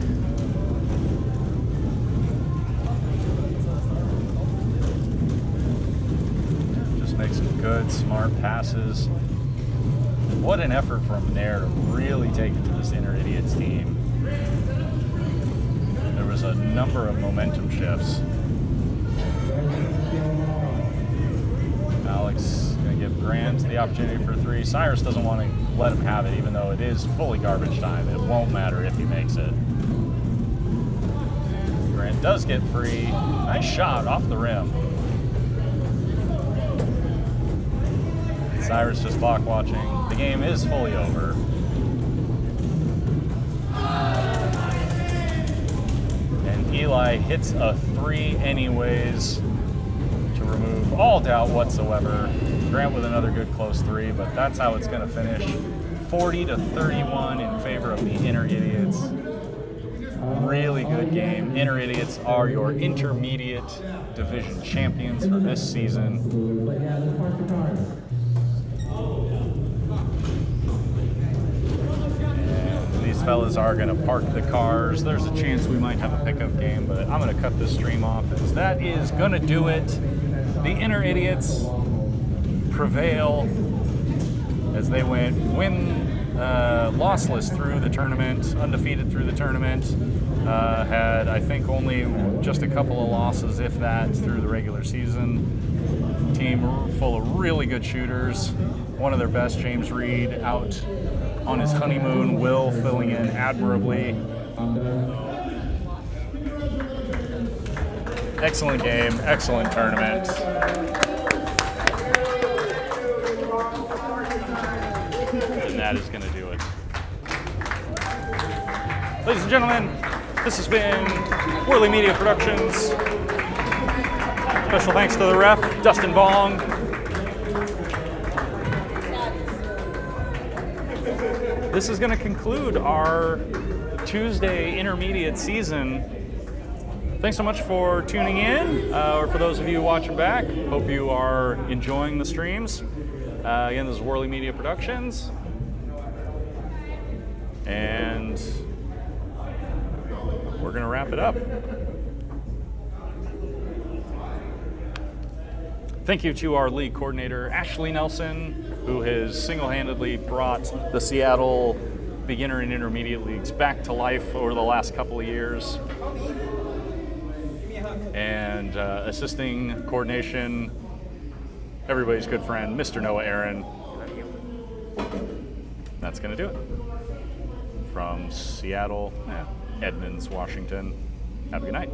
Just make some good, smart passes. What an effort from Nair to really take it to this Inner Idiots team. There was a number of momentum shifts. Alex going to give Grant the opportunity for 3. Cyrus doesn't want to let him have it, even though it is fully garbage time. It won't matter if he makes it. Grant does get free. Nice shot off the rim. Cyrus just clock watching. The game is fully over. And Eli hits a 3 anyways to remove all doubt whatsoever. Grant with another good close 3, but that's how it's going to finish. 40-31 in favor of the Inner Idiots. Really good game. Inner Idiots are your intermediate division champions for this season. These fellas are going to park the cars. There's a chance we might have a pickup game, but I'm going to cut this stream off as that is going to do it. The Inner Idiots prevail as they win lossless through the tournament, undefeated through the tournament. Had, I think, only just a couple of losses, if that, through the regular season. Team full of really good shooters. One of their best, James Reed, out on his honeymoon. Will filling in admirably. Excellent game, excellent tournament. And that is going to do it. Ladies and gentlemen, this has been Whirly Media Productions. Special thanks to the ref, Dustin Vong. This is going to conclude our Tuesday intermediate season. Thanks so much for tuning in, or for those of you watching back. Hope you are enjoying the streams. Again, this is Whirly Media Productions. And we're going to wrap it up. Thank you to our league coordinator, Ashley Nelson, who has single-handedly brought the Seattle beginner and intermediate leagues back to life over the last couple of years. And assisting coordination, everybody's good friend, Mr. Noah Aaron. That's going to do it. From Seattle, Edmonds, Washington. Have a good night.